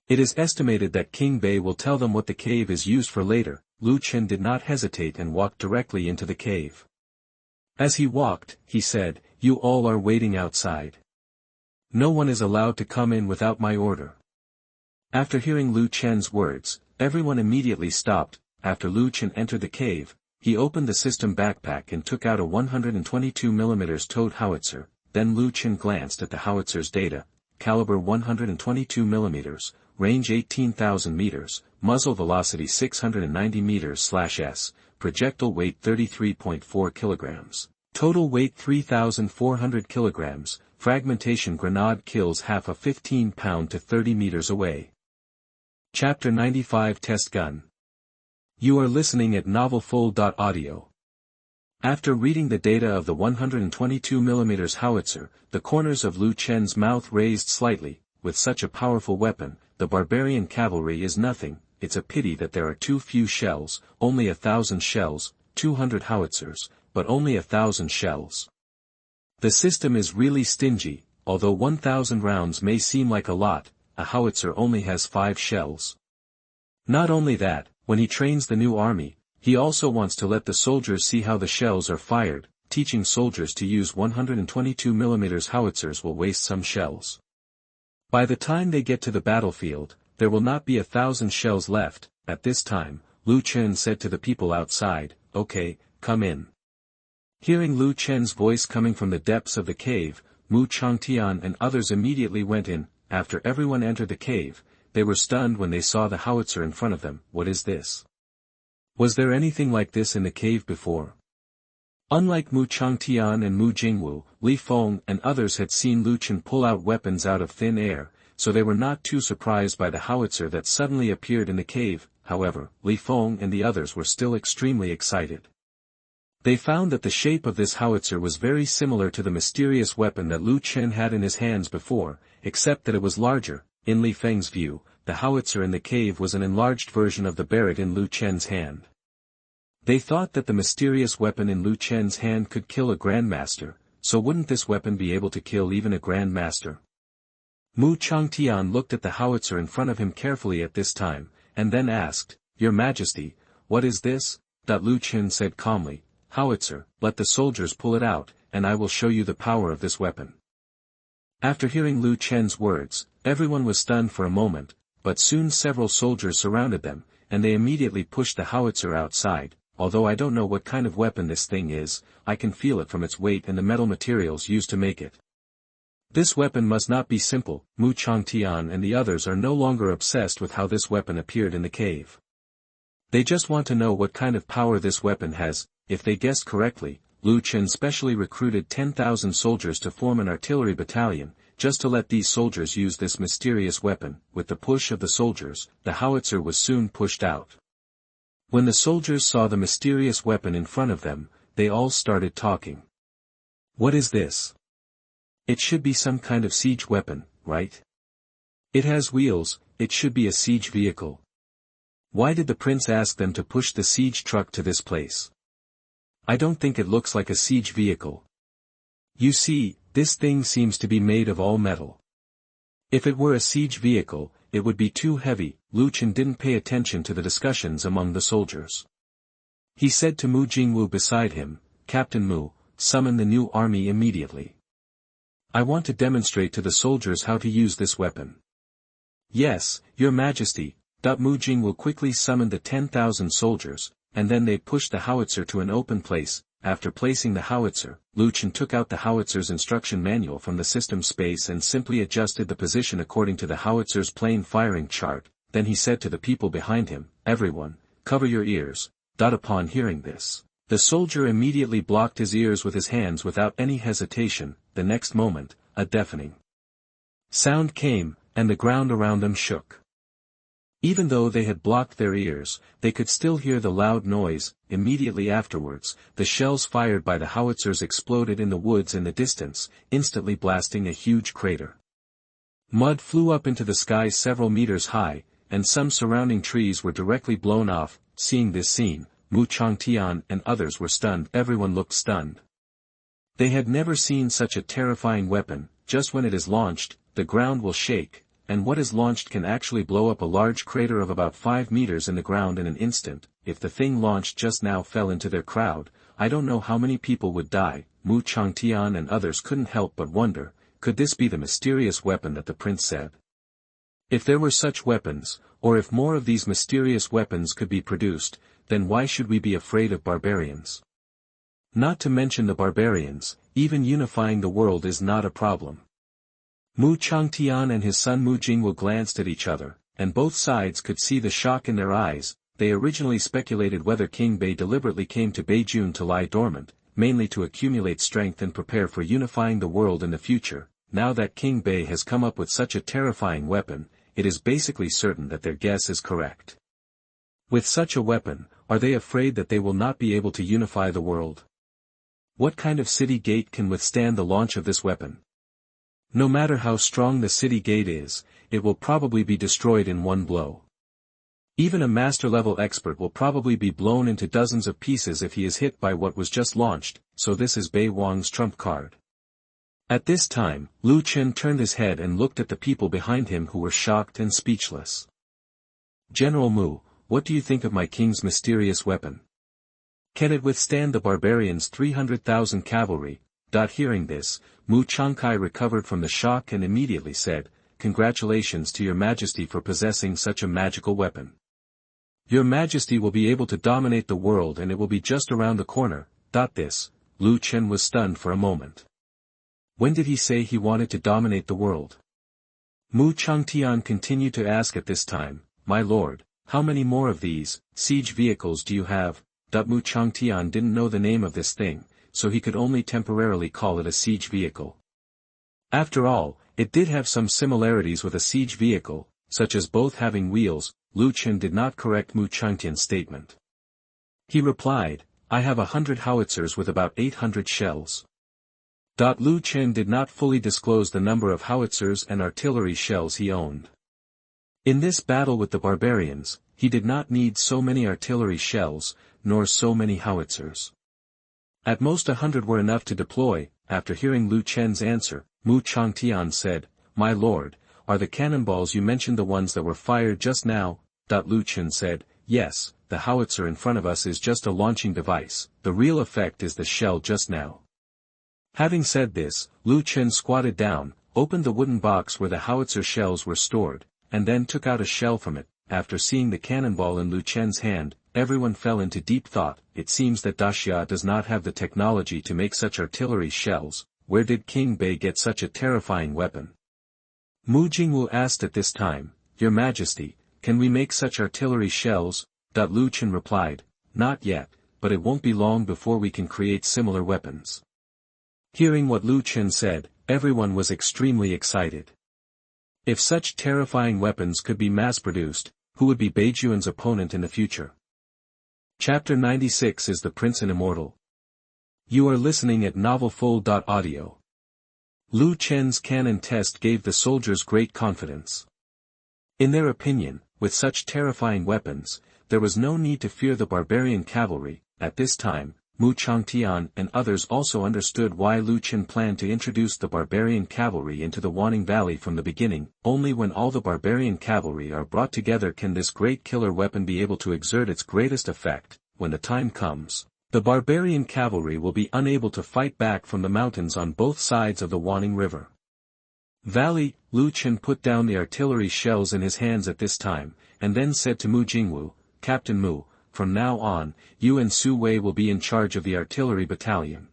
It is estimated that King Bei will tell them what the cave is used for later. Lu Chen did not hesitate and walked directly into the cave. As he walked, he said, "You all are waiting outside. No one is allowed to come in without my order." After hearing Lu Chen's words, everyone immediately stopped. After Lu Chen entered the cave, he opened the system backpack and took out a 122mm towed howitzer. Then Lu Chen glanced at the howitzer's data: caliber 122mm, range 18,000 meters, muzzle velocity 690 meters/s, projectile weight 33.4 kilograms, total weight 3,400 kilograms, fragmentation grenade kills half a 15-pound to 30 meters away. Chapter 95 Test Gun. You are listening at novelfull.audio. After reading the data of the 122mm howitzer, the corners of Lu Chen's mouth raised slightly. With such a powerful weapon, the barbarian cavalry is nothing. It's a pity that there are too few shells, only 1,000 shells, 200 howitzers, but only 1,000 shells. The system is really stingy. Although 1,000 rounds may seem like a lot, a howitzer only has 5 shells. Not only that, when he trains the new army, he also wants to let the soldiers see how the shells are fired. Teaching soldiers to use 122mm howitzers will waste some shells. By the time they get to the battlefield, there will not be 1,000 shells left. At this time, Lu Chen said to the people outside, "Okay, come in." Hearing Lu Chen's voice coming from the depths of the cave, Mu Changtian and others immediately went in. After everyone entered the cave, they were stunned when they saw the howitzer in front of them. What is this? Was there anything like this in the cave before? Unlike Mu Changtian and Mu Jingwu, Li Feng and others had seen Lu Chen pull out weapons out of thin air, so they were not too surprised by the howitzer that suddenly appeared in the cave. However, Li Feng and the others were still extremely excited. They found that the shape of this howitzer was very similar to the mysterious weapon that Lu Chen had in his hands before, except that it was larger. In Li Feng's view, the howitzer in the cave was an enlarged version of the barrett in Lu Chen's hand. They thought that the mysterious weapon in Lu Chen's hand could kill a grandmaster, so wouldn't this weapon be able to kill even a grandmaster? Mu Changtian looked at the howitzer in front of him carefully at this time, and then asked, "Your Majesty, what is this?" Lu Chen said calmly, "Howitzer, let the soldiers pull it out, and I will show you the power of this weapon." After hearing Lu Chen's words, everyone was stunned for a moment, but soon several soldiers surrounded them, and they immediately pushed the howitzer outside. Although I don't know what kind of weapon this thing is, I can feel it from its weight and the metal materials used to make it. This weapon must not be simple. Mu Changtian and the others are no longer obsessed with how this weapon appeared in the cave. They just want to know what kind of power this weapon has. If they guessed correctly, Lu Chen specially recruited 10,000 soldiers to form an artillery battalion, just to let these soldiers use this mysterious weapon. With the push of the soldiers, the howitzer was soon pushed out. When the soldiers saw the mysterious weapon in front of them, they all started talking. "What is this? It should be some kind of siege weapon, right? It has wheels, it should be a siege vehicle. Why did the prince ask them to push the siege truck to this place? I don't think it looks like a siege vehicle. You see, this thing seems to be made of all metal. If it were a siege vehicle, it would be too heavy." Lu Chen didn't pay attention to the discussions among the soldiers. He said to Mu Jingwu beside him, "Captain Mu, summon the new army immediately. I want to demonstrate to the soldiers how to use this weapon." "Yes, Your Majesty." Mu Jingwu quickly summoned the 10,000 soldiers, and then they pushed the howitzer to an open place. After placing the howitzer, Lu Chen took out the howitzer's instruction manual from the system space and simply adjusted the position according to the howitzer's plain firing chart. Then he said to the people behind him, "Everyone, cover your ears." Upon hearing this, the soldier immediately blocked his ears with his hands without any hesitation. The next moment, a deafening sound came, and the ground around them shook. Even though they had blocked their ears, they could still hear the loud noise. Immediately afterwards, the shells fired by the howitzers exploded in the woods in the distance, instantly blasting a huge crater. Mud flew up into the sky several meters high, and some surrounding trees were directly blown off. Seeing this scene, Mu Changtian and others were stunned. Everyone looked stunned. They had never seen such a terrifying weapon. Just when it is launched, the ground will shake, and what is launched can actually blow up a large crater of about 5 meters in the ground in an instant. If the thing launched just now fell into their crowd, I don't know how many people would die. Mu Changtian and others couldn't help but wonder, could this be the mysterious weapon that the prince said? If there were such weapons, or if more of these mysterious weapons could be produced, then why should we be afraid of barbarians? Not to mention the barbarians, even unifying the world is not a problem. Mu Changtian and his son Mu Jingwu glanced at each other, and both sides could see the shock in their eyes. They originally speculated whether King Bei deliberately came to Beijing to lie dormant, mainly to accumulate strength and prepare for unifying the world in the future. Now that King Bei has come up with such a terrifying weapon, it is basically certain that their guess is correct. With such a weapon, are they afraid that they will not be able to unify the world? What kind of city gate can withstand the launch of this weapon? No matter how strong the city gate is, it will probably be destroyed in one blow. Even a master-level expert will probably be blown into dozens of pieces if he is hit by what was just launched, so this is Bei Wang's trump card. At this time, Lu Chen turned his head and looked at the people behind him who were shocked and speechless. "General Mu, what do you think of my king's mysterious weapon? Can it withstand the barbarians' 300,000 cavalry?" Hearing this, Mu Changkai recovered from the shock and immediately said, "Congratulations to your Majesty for possessing such a magical weapon. Your Majesty will be able to dominate the world and it will be just around the corner." This, Lu Chen was stunned for a moment. When did he say he wanted to dominate the world? Mu Changtian continued to ask at this time, "My lord, how many more of these siege vehicles do you have?" Mu Changtian didn't know the name of this thing, so he could only temporarily call it a siege vehicle. After all, it did have some similarities with a siege vehicle, such as both having wheels. Lu Chen did not correct Mu Changtian's statement. He replied, "I have 100 howitzers with about 800 shells." Lu Chen did not fully disclose the number of howitzers and artillery shells he owned. In this battle with the barbarians, he did not need so many artillery shells, nor so many howitzers. At most 100 were enough to deploy. After hearing Lu Chen's answer, Mu Changtian said, "My lord, are the cannonballs you mentioned the ones that were fired just now?" Lu Chen said, "Yes, the howitzer in front of us is just a launching device, the real effect is the shell just now." Having said this, Lu Chen squatted down, opened the wooden box where the howitzer shells were stored, and then took out a shell from it. After seeing the cannonball in Lu Chen's hand, everyone fell into deep thought. It seems that Daxia does not have the technology to make such artillery shells. Where did King Bei get such a terrifying weapon? Mu Jingwu asked at this time, "Your Majesty, can we make such artillery shells?" Lu Chen replied, "Not yet, but it won't be long before we can create similar weapons." Hearing what Lu Chen said, everyone was extremely excited. If such terrifying weapons could be mass-produced, who would be Beijuan's opponent in the future? Chapter 96 is the Prince and Immortal. You are listening at novelfull.audio. Lu Chen's cannon test gave the soldiers great confidence. In their opinion, with such terrifying weapons, there was no need to fear the barbarian cavalry. At this time, Mu Changtian and others also understood why Lu Chen planned to introduce the barbarian cavalry into the Wanning Valley from the beginning. Only when all the barbarian cavalry are brought together can this great killer weapon be able to exert its greatest effect. When the time comes, the barbarian cavalry will be unable to fight back from the mountains on both sides of the Wanning River Valley. Lu Chen put down the artillery shells in his hands at this time, and then said to Mu Jingwu, "Captain Mu, from now on, you and Su Wei will be in charge of the artillery battalion."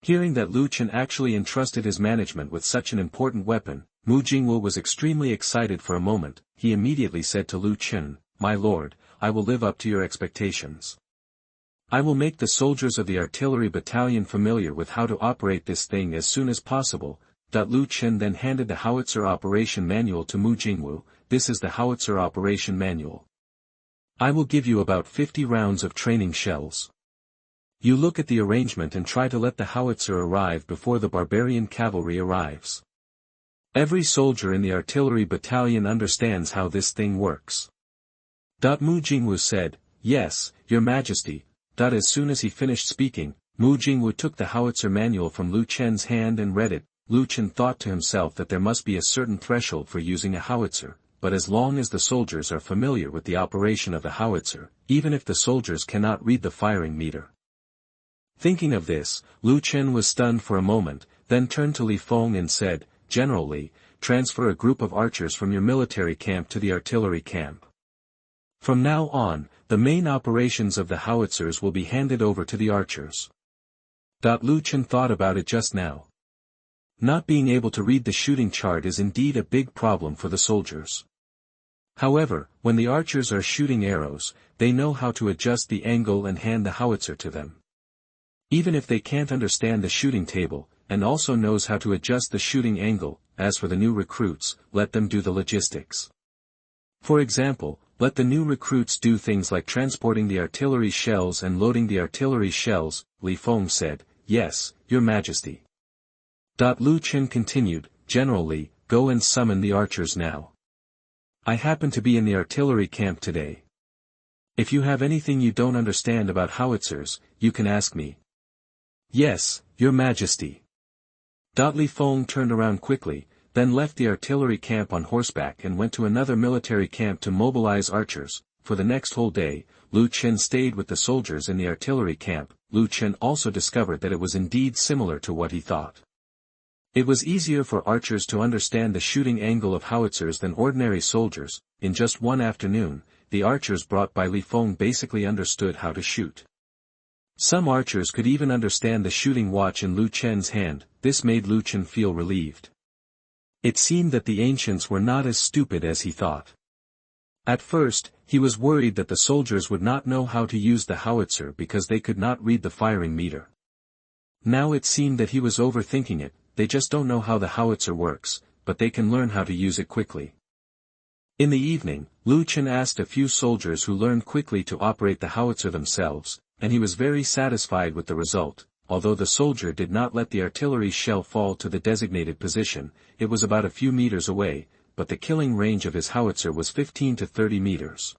Hearing that Lu Chen actually entrusted his management with such an important weapon, Mu Jingwu was extremely excited for a moment. He immediately said to Lu Chen, "My lord, I will live up to your expectations. I will make the soldiers of the artillery battalion familiar with how to operate this thing as soon as possible." Lu Chen then handed the howitzer operation manual to Mu Jingwu. "This is the howitzer operation manual. I will give you about 50 rounds of training shells. You look at the arrangement and try to let the howitzer arrive before the barbarian cavalry arrives. Every soldier in the artillery battalion understands how this thing works." Mu Jingwu said, "Yes, Your Majesty." As soon as he finished speaking, Mu Jingwu took the howitzer manual from Lu Chen's hand and read it. Lu Chen thought to himself that there must be a certain threshold for using a howitzer, but as long as the soldiers are familiar with the operation of the howitzer, even if the soldiers cannot read the firing meter. Thinking of this, Lu Chen was stunned for a moment, then turned to Li Feng and said, "General Li, transfer a group of archers from your military camp to the artillery camp. From now on, the main operations of the howitzers will be handed over to the archers." Lu Chen thought about it just now. Not being able to read the shooting chart is indeed a big problem for the soldiers. However, when the archers are shooting arrows, they know how to adjust the angle and hand the howitzer to them. Even if they can't understand the shooting table, and also knows how to adjust the shooting angle. As for the new recruits, let them do the logistics. For example, let the new recruits do things like transporting the artillery shells and loading the artillery shells. Li Feng said, "Yes, Your Majesty." Lu Chen continued, "General Li, go and summon the archers now. I happen to be in the artillery camp today. If you have anything you don't understand about howitzers, you can ask me." "Yes, Your Majesty." Li Feng turned around quickly, then left the artillery camp on horseback and went to another military camp to mobilize archers. For the next whole day, Lu Chen stayed with the soldiers in the artillery camp. Lu Chen also discovered that it was indeed similar to what he thought. It was easier for archers to understand the shooting angle of howitzers than ordinary soldiers. In just one afternoon, the archers brought by Li Feng basically understood how to shoot. Some archers could even understand the shooting watch in Lu Chen's hand. This made Lu Chen feel relieved. It seemed that the ancients were not as stupid as he thought. At first, he was worried that the soldiers would not know how to use the howitzer because they could not read the firing meter. Now it seemed that he was overthinking it. They just don't know how the howitzer works, but they can learn how to use it quickly. In the evening, Lu Chen asked a few soldiers who learned quickly to operate the howitzer themselves, and he was very satisfied with the result. Although the soldier did not let the artillery shell fall to the designated position, it was about a few meters away, but the killing range of his howitzer was 15 to 30 meters.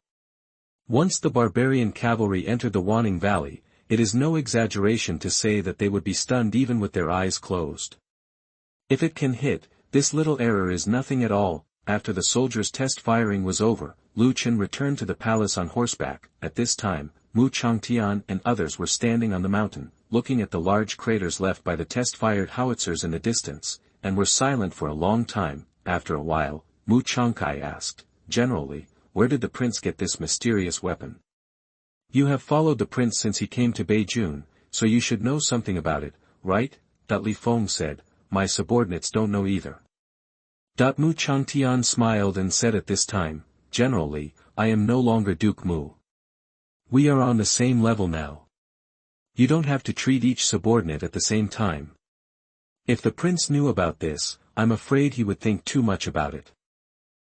Once the barbarian cavalry entered the Wanning Valley, it is no exaggeration to say that they would be stunned even with their eyes closed. If it can hit, this little error is nothing at all. After the soldiers' test firing was over, Lu Chen returned to the palace on horseback. At this time, Mu Changtian and others were standing on the mountain, looking at the large craters left by the test-fired howitzers in the distance, and were silent for a long time. After a while, Mu Changkai asked, "Generally, where did the prince get this mysterious weapon? You have followed the prince since he came to Beijing, so you should know something about it, right?" Li Feng said, "My subordinates don't know either." Mu Changtian smiled and said, "At this time, generally, I am no longer Duke Mu. We are on the same level now. You don't have to treat each subordinate at the same time. If the prince knew about this, I'm afraid he would think too much about it."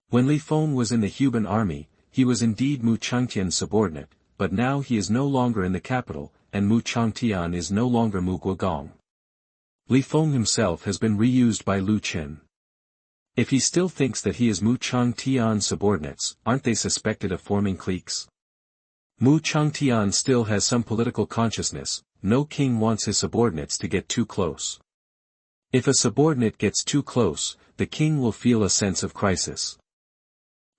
When Li Feng was in the Huban army, he was indeed Mu Changtian's subordinate, but now he is no longer in the capital, and Mu Changtian is no longer Mu Guogong. Li Feng himself has been reused by Lu Chen. If he still thinks that he is Mu Changtian's subordinates, aren't they suspected of forming cliques? Mu Changtian still has some political consciousness. No king wants his subordinates to get too close. If a subordinate gets too close, the king will feel a sense of crisis.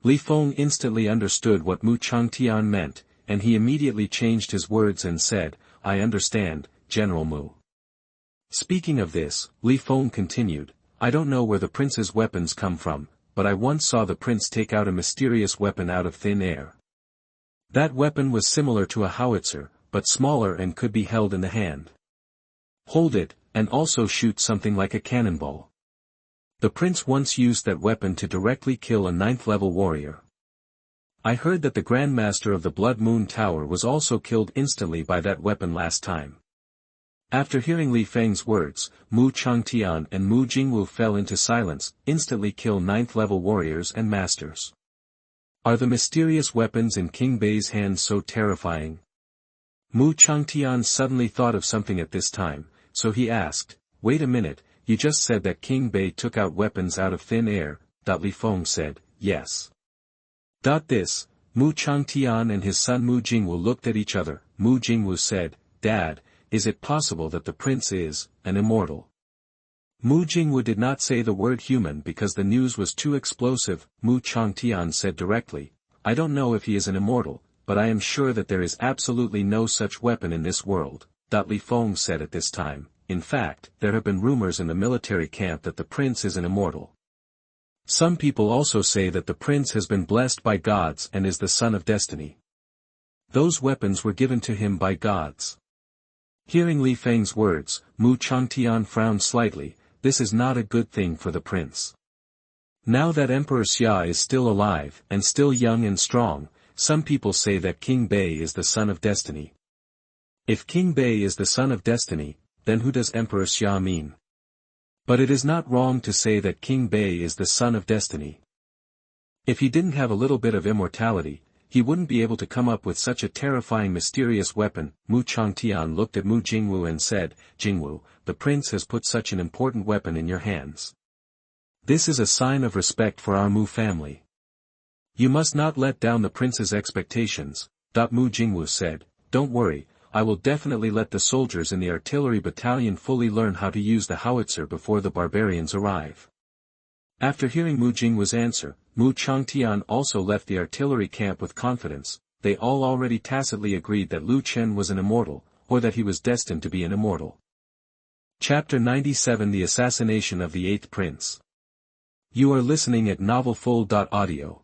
Li Feng instantly understood what Mu Changtian meant, and he immediately changed his words and said, "I understand, General Mu." Speaking of this, Li Feng continued, "I don't know where the prince's weapons come from, but I once saw the prince take out a mysterious weapon out of thin air. That weapon was similar to a howitzer, but smaller and could be held in the hand. Hold it, and also shoot something like a cannonball. The prince once used that weapon to directly kill a 9th-level warrior. I heard that the Grand Master of the Blood Moon Tower was also killed instantly by that weapon last time." After hearing Li Feng's words, Mu Changtian and Mu Jingwu fell into silence. Instantly kill 9th-level warriors and masters. Are the mysterious weapons in King Bei's hands so terrifying? Mu Changtian suddenly thought of something at this time, so he asked, "Wait a minute, you just said that King Bei took out weapons out of thin air." Li Feng said, "Yes." This, Mu Changtian and his son Mu Jingwu looked at each other. Mu Jingwu said, "Dad, is it possible that the prince is an immortal?" Mu Jingwu did not say the word human because the news was too explosive. Mu Changtian said directly, "I don't know if he is an immortal, but I am sure that there is absolutely no such weapon in this world." Li Feng said at this time, "In fact, there have been rumors in the military camp that the prince is an immortal. Some people also say that the prince has been blessed by gods and is the son of destiny. Those weapons were given to him by gods." Hearing Li Feng's words, Mu Changtian frowned slightly. This is not a good thing for the prince. Now that Emperor Xia is still alive and still young and strong, some people say that King Bei is the son of destiny. If King Bei is the son of destiny, then who does Emperor Xia mean? But it is not wrong to say that King Bei is the son of destiny. If he didn't have a little bit of immortality, he wouldn't be able to come up with such a terrifying mysterious weapon. Mu Changtian looked at Mu Jingwu and said, "Jingwu, the prince has put such an important weapon in your hands. This is a sign of respect for our Mu family. You must not let down the prince's expectations." Mu Jingwu said, "Don't worry, I will definitely let the soldiers in the artillery battalion fully learn how to use the howitzer before the barbarians arrive." After hearing Mu Jingwu's answer, Mu Changtian also left the artillery camp with confidence. They all already tacitly agreed that Lu Chen was an immortal, or that he was destined to be an immortal. Chapter 97: The Assassination of the Eighth Prince. You are listening at novelfull.audio.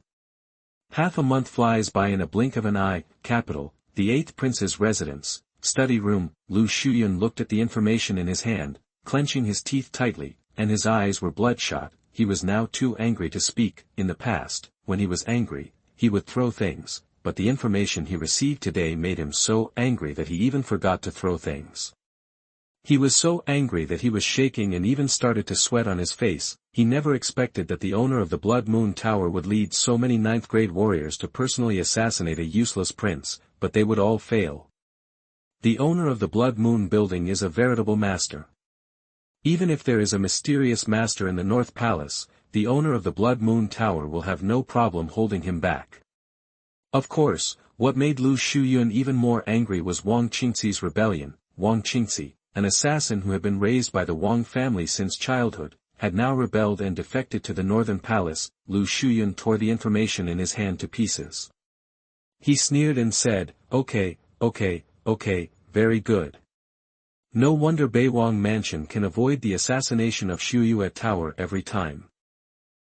Half a month flies by in a blink of an eye. Capital, the Eighth Prince's residence, study room. Lu Shuyun looked at the information in his hand, clenching his teeth tightly, and his eyes were bloodshot. He was now too angry to speak. In the past, when he was angry, he would throw things, but the information he received today made him so angry that he even forgot to throw things. He was so angry that he was shaking and even started to sweat on his face. He never expected that the owner of the Blood Moon Tower would lead so many 9th-grade warriors to personally assassinate a useless prince, but they would all fail. The owner of the Blood Moon building is a veritable master. Even if there is a mysterious master in the North Palace, the owner of the Blood Moon Tower will have no problem holding him back. Of course, What made Lu Shuyun even more angry was Wang Qingxi's rebellion. Wang Qingxi, an assassin who had been raised by the Wang family since childhood, had now rebelled and defected to the northern palace. Lu Shuyun tore the information in his hand to pieces. He sneered and said, okay, very good. No wonder Beiwang Mansion can avoid the assassination of Shuyue Tower every time.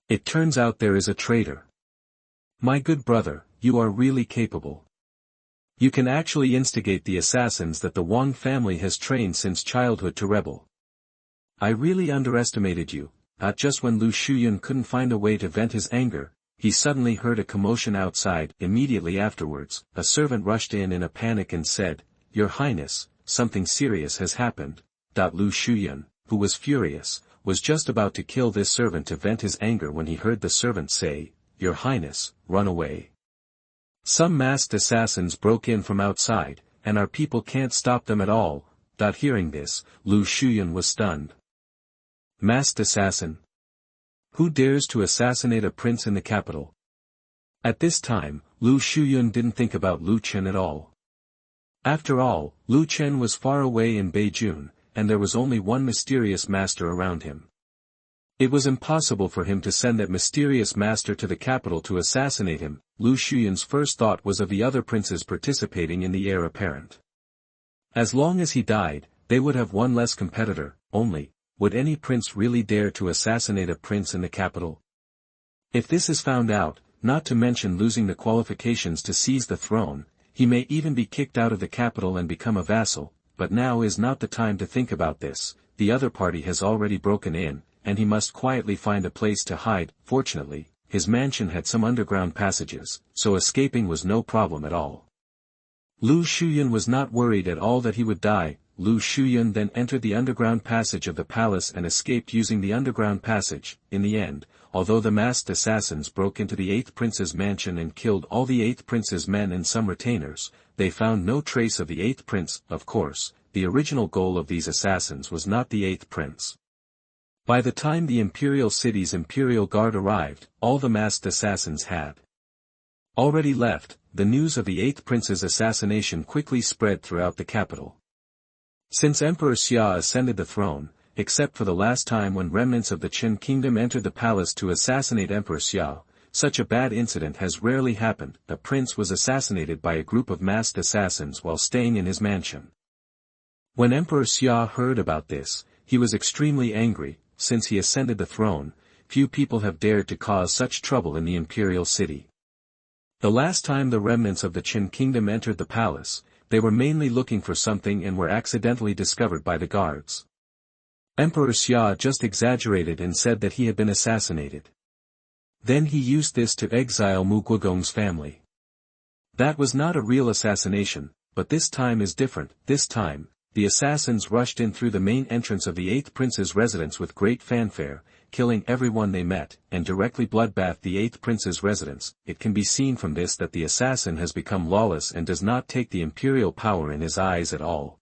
It turns out there is a traitor. My good brother, you are really capable. You can actually instigate the assassins that the Wang family has trained since childhood to rebel. I really underestimated you. Just when Lu Shuyun couldn't find a way to vent his anger, he suddenly heard a commotion outside. Immediately afterwards, a servant rushed in a panic and said, Your Highness, something serious has happened. Lu Shuyun, who was furious, was just about to kill this servant to vent his anger when he heard the servant say, Your Highness, run away. Some masked assassins broke in from outside, and our people can't stop them at all. Hearing this, Lu Shuyun was stunned. Masked assassin? Who dares to assassinate a prince in the capital? At this time, Lu Shuyun didn't think about Lu Chen at all. After all, Lu Chen was far away in Beijing, and there was only one mysterious master around him. It was impossible for him to send that mysterious master to the capital to assassinate him. Lu Shuyun's first thought was of the other princes participating in the heir apparent. As long as he died, they would have one less competitor. Only, would any prince really dare to assassinate a prince in the capital? If this is found out, not to mention losing the qualifications to seize the throne, he may even be kicked out of the capital and become a vassal. But now is not the time to think about this. The other party has already broken in, and he must quietly find a place to hide. Fortunately, his mansion had some underground passages, so escaping was no problem at all. Lu Shuyun was not worried at all that he would die. Lu Shuyun then entered the underground passage of the palace and escaped using the underground passage. In the end, although the masked assassins broke into the 8th prince's mansion and killed all the 8th prince's men and some retainers, they found no trace of the 8th prince. Of course, the original goal of these assassins was not the 8th prince. By the time the imperial city's imperial guard arrived, all the masked assassins had already left. The news of the 8th prince's assassination quickly spread throughout the capital. Since Emperor Xia ascended the throne, except for the last time when remnants of the Chen kingdom entered the palace to assassinate Emperor Xia, such a bad incident has rarely happened. A prince was assassinated by a group of masked assassins while staying in his mansion. When Emperor Xia heard about this, he was extremely angry. Since he ascended the throne, few people have dared to cause such trouble in the imperial city. The last time the remnants of the Chen kingdom entered the palace, they were mainly looking for something and were accidentally discovered by the guards. Emperor Xia just exaggerated and said that he had been assassinated. Then he used this to exile Mu Guogong's family. That was not a real assassination, but this time is different. This time, the assassins rushed in through the main entrance of the 8th prince's residence with great fanfare, killing everyone they met, and directly bloodbathed the 8th prince's residence. It can be seen from this that the assassin has become lawless and does not take the imperial power in his eyes at all.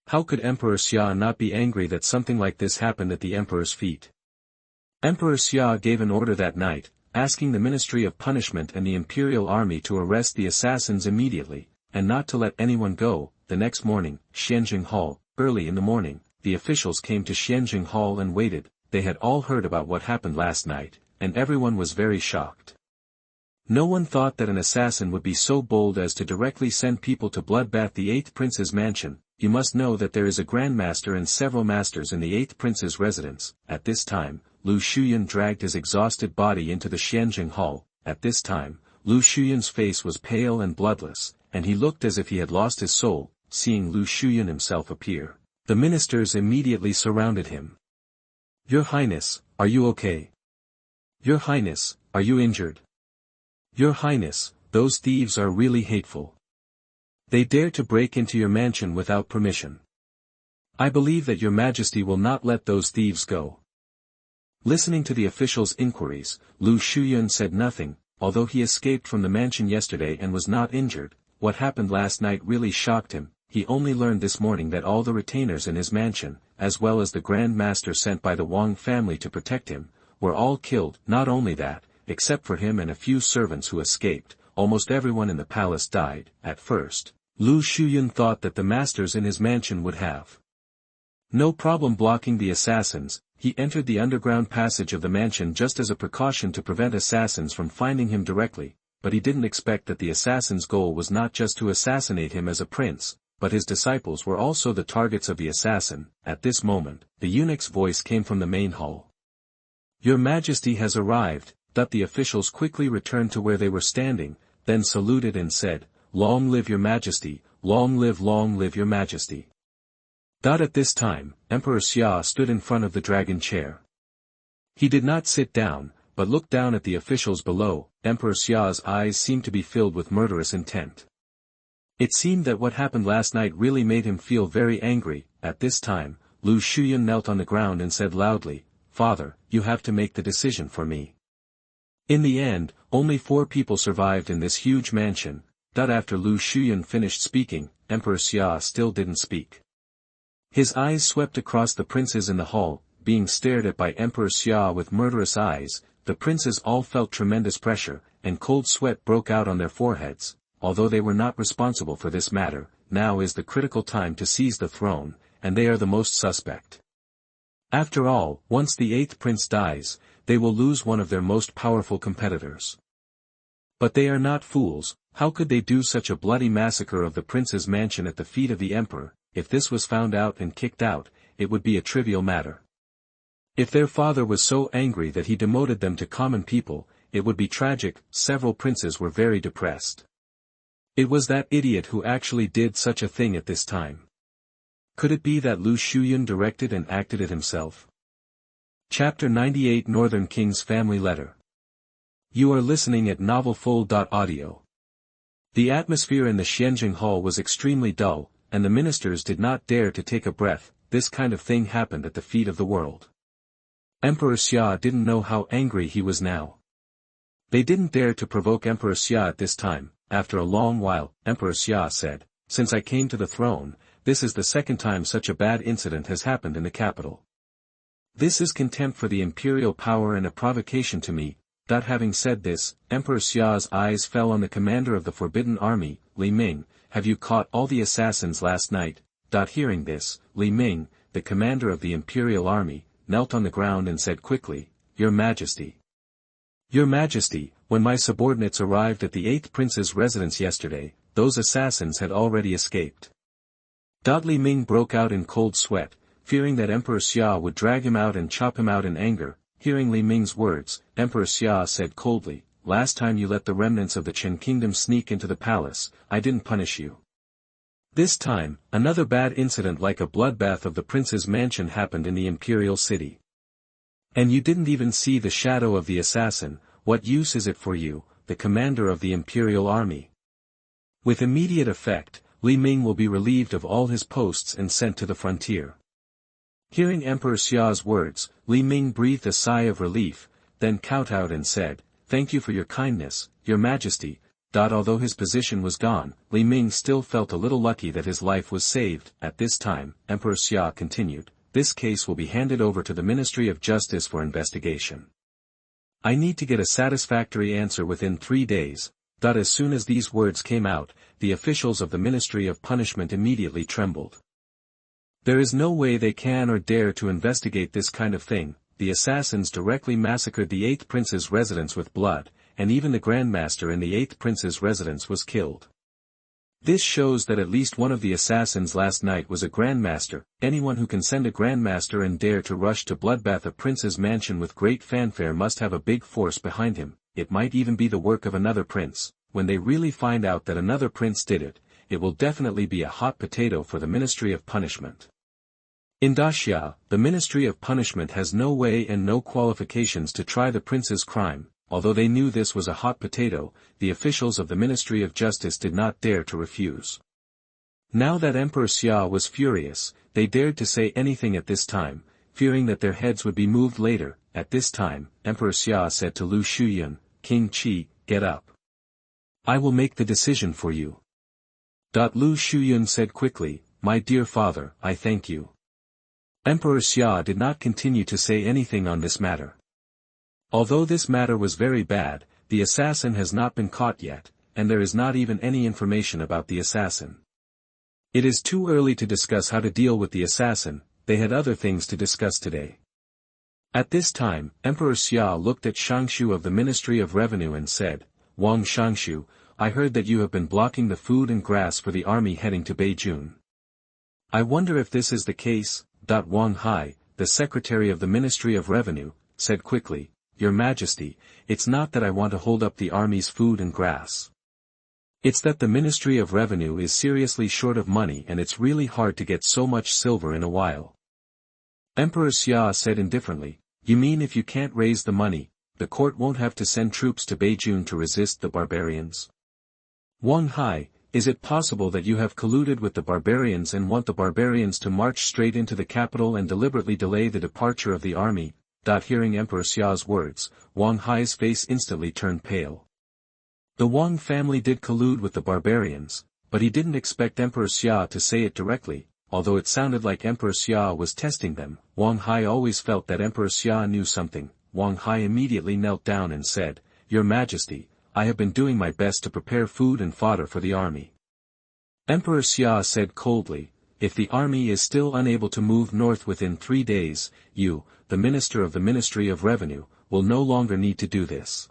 How could Emperor Xia not be angry that something like this happened at the emperor's feet? Emperor Xia gave an order that night, asking the Ministry of Punishment and the imperial army to arrest the assassins immediately, and not to let anyone go. The next morning, Xianjing Hall, early in the morning, the officials came to Xianjing Hall and waited. They had all heard about what happened last night, and everyone was very shocked. No one thought that an assassin would be so bold as to directly send people to bloodbath the 8th prince's mansion. You must know that there is a Grand Master and several masters in the 8th prince's residence. At this time, Lu Shuyun dragged his exhausted body into the Xianjing Hall. At this time, Lu Shuyun's face was pale and bloodless, and he looked as if he had lost his soul. Seeing Lu Shuyun himself appear, the ministers immediately surrounded him. Your Highness, are you okay? Your Highness, are you injured? Your Highness, those thieves are really hateful. They dare to break into your mansion without permission. I believe that your Majesty will not let those thieves go. Listening to the officials' inquiries, Lu Shuyun said nothing. Although he escaped from the mansion yesterday and was not injured, what happened last night really shocked him. He only learned this morning that all the retainers in his mansion, as well as the Grand Master sent by the Wang family to protect him, were all killed. Not only that, except for him and a few servants who escaped, almost everyone in the palace died. At first, Lu Shuyun thought that the masters in his mansion would have no problem blocking the assassins. He entered the underground passage of the mansion just as a precaution to prevent assassins from finding him directly, but he didn't expect that the assassin's goal was not just to assassinate him as a prince, but his disciples were also the targets of the assassin. At this moment, the eunuch's voice came from the main hall. "Your Majesty has arrived." The officials quickly returned to where they were standing, then saluted and said, "Long live your Majesty, long live your Majesty." At this time, Emperor Xia stood in front of the dragon chair. He did not sit down, but looked down at the officials below. Emperor Xia's eyes seemed to be filled with murderous intent. It seemed that what happened last night really made him feel very angry. At this time, Lu Shuyun knelt on the ground and said loudly, "Father, you have to make the decision for me." In the end, only 4 people survived in this huge mansion. After Lu Shuyun finished speaking, Emperor Xia still didn't speak. His eyes swept across the princes in the hall, being stared at by Emperor Xia with murderous eyes. The princes all felt tremendous pressure, and cold sweat broke out on their foreheads. Although they were not responsible for this matter, now is the critical time to seize the throne, and they are the most suspect. After all, once the 8th prince dies, they will lose one of their most powerful competitors. But they are not fools. How could they do such a bloody massacre of the prince's mansion at the feet of the emperor? If this was found out and kicked out, it would be a trivial matter. If their father was so angry that he demoted them to common people, it would be tragic. Several princes were very depressed. It was that idiot who actually did such a thing at this time. Could it be that Lu Shuyun directed and acted it himself? Chapter 98 Northern King's Family Letter. You are listening at novelfull.audio. The atmosphere in the Xianjing Hall was extremely dull, and the ministers did not dare to take a breath. This kind of thing happened at the feet of the world. Emperor Xia didn't know how angry he was now. They didn't dare to provoke Emperor Xia at this time. After a long while, Emperor Xia said, "Since I came to the throne, this is the second time such a bad incident has happened in the capital. This is contempt for the imperial power and a provocation to me." Having said this, Emperor Xia's eyes fell on the commander of the Forbidden Army, Li Ming. "Have you caught all the assassins last night?" Hearing this, Li Ming, the commander of the imperial army, knelt on the ground and said quickly, "Your Majesty. Your Majesty, when my subordinates arrived at the 8th prince's residence yesterday, those assassins had already escaped." Li Ming broke out in cold sweat, fearing that Emperor Xia would drag him out and chop him out in anger. Hearing Li Ming's words, Emperor Xia said coldly, "Last time you let the remnants of the Chen kingdom sneak into the palace, I didn't punish you. This time, another bad incident like a bloodbath of the prince's mansion happened in the imperial city. And you didn't even see the shadow of the assassin. What use is it for you, the commander of the imperial army?" With immediate effect, Li Ming will be relieved of all his posts and sent to the frontier. Hearing Emperor Xia's words, Li Ming breathed a sigh of relief, then kowtowed and said, "Thank you for your kindness, Your Majesty." Although his position was gone, Li Ming still felt a little lucky that his life was saved. At this time, Emperor Xia continued, "This case will be handed over to the Ministry of Justice for investigation. I need to get a satisfactory answer within 3 days." As soon as these words came out, the officials of the Ministry of Punishment immediately trembled. There is no way they can or dare to investigate this kind of thing. The assassins directly massacred the 8th prince's residence with blood, and even the grandmaster in the 8th prince's residence was killed. This shows that at least one of the assassins last night was a grandmaster. Anyone who can send a grandmaster and dare to rush to bloodbath a prince's mansion with great fanfare must have a big force behind him. It might even be the work of another prince. When they really find out that another prince did it, it will definitely be a hot potato for the Ministry of Punishment. In Daxia, the Ministry of Punishment has no way and no qualifications to try the prince's crime. Although they knew this was a hot potato, the officials of the Ministry of Justice did not dare to refuse. Now that Emperor Xia was furious, they dared to say anything at this time, fearing that their heads would be moved later. At this time, Emperor Xia said to Lu Shuyun, "King Qi, get up. I will make the decision for you." Lu Shuyun said quickly, "My dear father, I thank you." Emperor Xia did not continue to say anything on this matter. Although this matter was very bad, the assassin has not been caught yet, and there is not even any information about the assassin. It is too early to discuss how to deal with the assassin, they had other things to discuss today. At this time, Emperor Xia looked at Shangshu of the Ministry of Revenue and said, Wang Shangshu, I heard that you have been blocking the food and grass for the army heading to Beijing. I wonder if this is the case. Wang Hai, the Secretary of the Ministry of Revenue, said quickly, Your Majesty, it's not that I want to hold up the army's food and grass. It's that the Ministry of Revenue is seriously short of money and it's really hard to get so much silver in a while. Emperor Xia said indifferently, You mean if you can't raise the money, the court won't have to send troops to Beijing to resist the barbarians? Wang Hai, is it possible that you have colluded with the barbarians and want the barbarians to march straight into the capital and deliberately delay the departure of the army? Hearing Emperor Xia's words, Wang Hai's face instantly turned pale. The Wang family did collude with the barbarians, but he didn't expect Emperor Xia to say it directly, although it sounded like Emperor Xia was testing them. Wang Hai always felt that Emperor Xia knew something. Wang Hai immediately knelt down and said, Your Majesty, I have been doing my best to prepare food and fodder for the army. Emperor Xia said coldly, If the army is still unable to move north within 3 days, you, the Minister of the Ministry of Revenue, will no longer need to do this.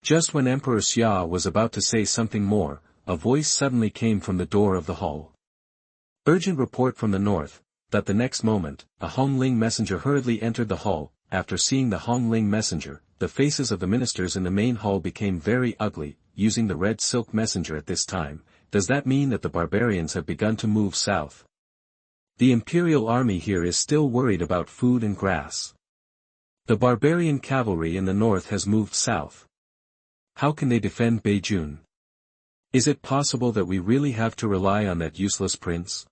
Just when Emperor Xia was about to say something more, a voice suddenly came from the door of the hall. Urgent report from the north. The next moment, a Hongling messenger hurriedly entered the hall. After seeing the Hongling messenger, the faces of the ministers in the main hall became very ugly. Using the red silk messenger at this time, does that mean that the barbarians have begun to move south? The imperial army here is still worried about food and grass. The barbarian cavalry in the north has moved south. How can they defend Beijing? Is it possible that we really have to rely on that useless prince?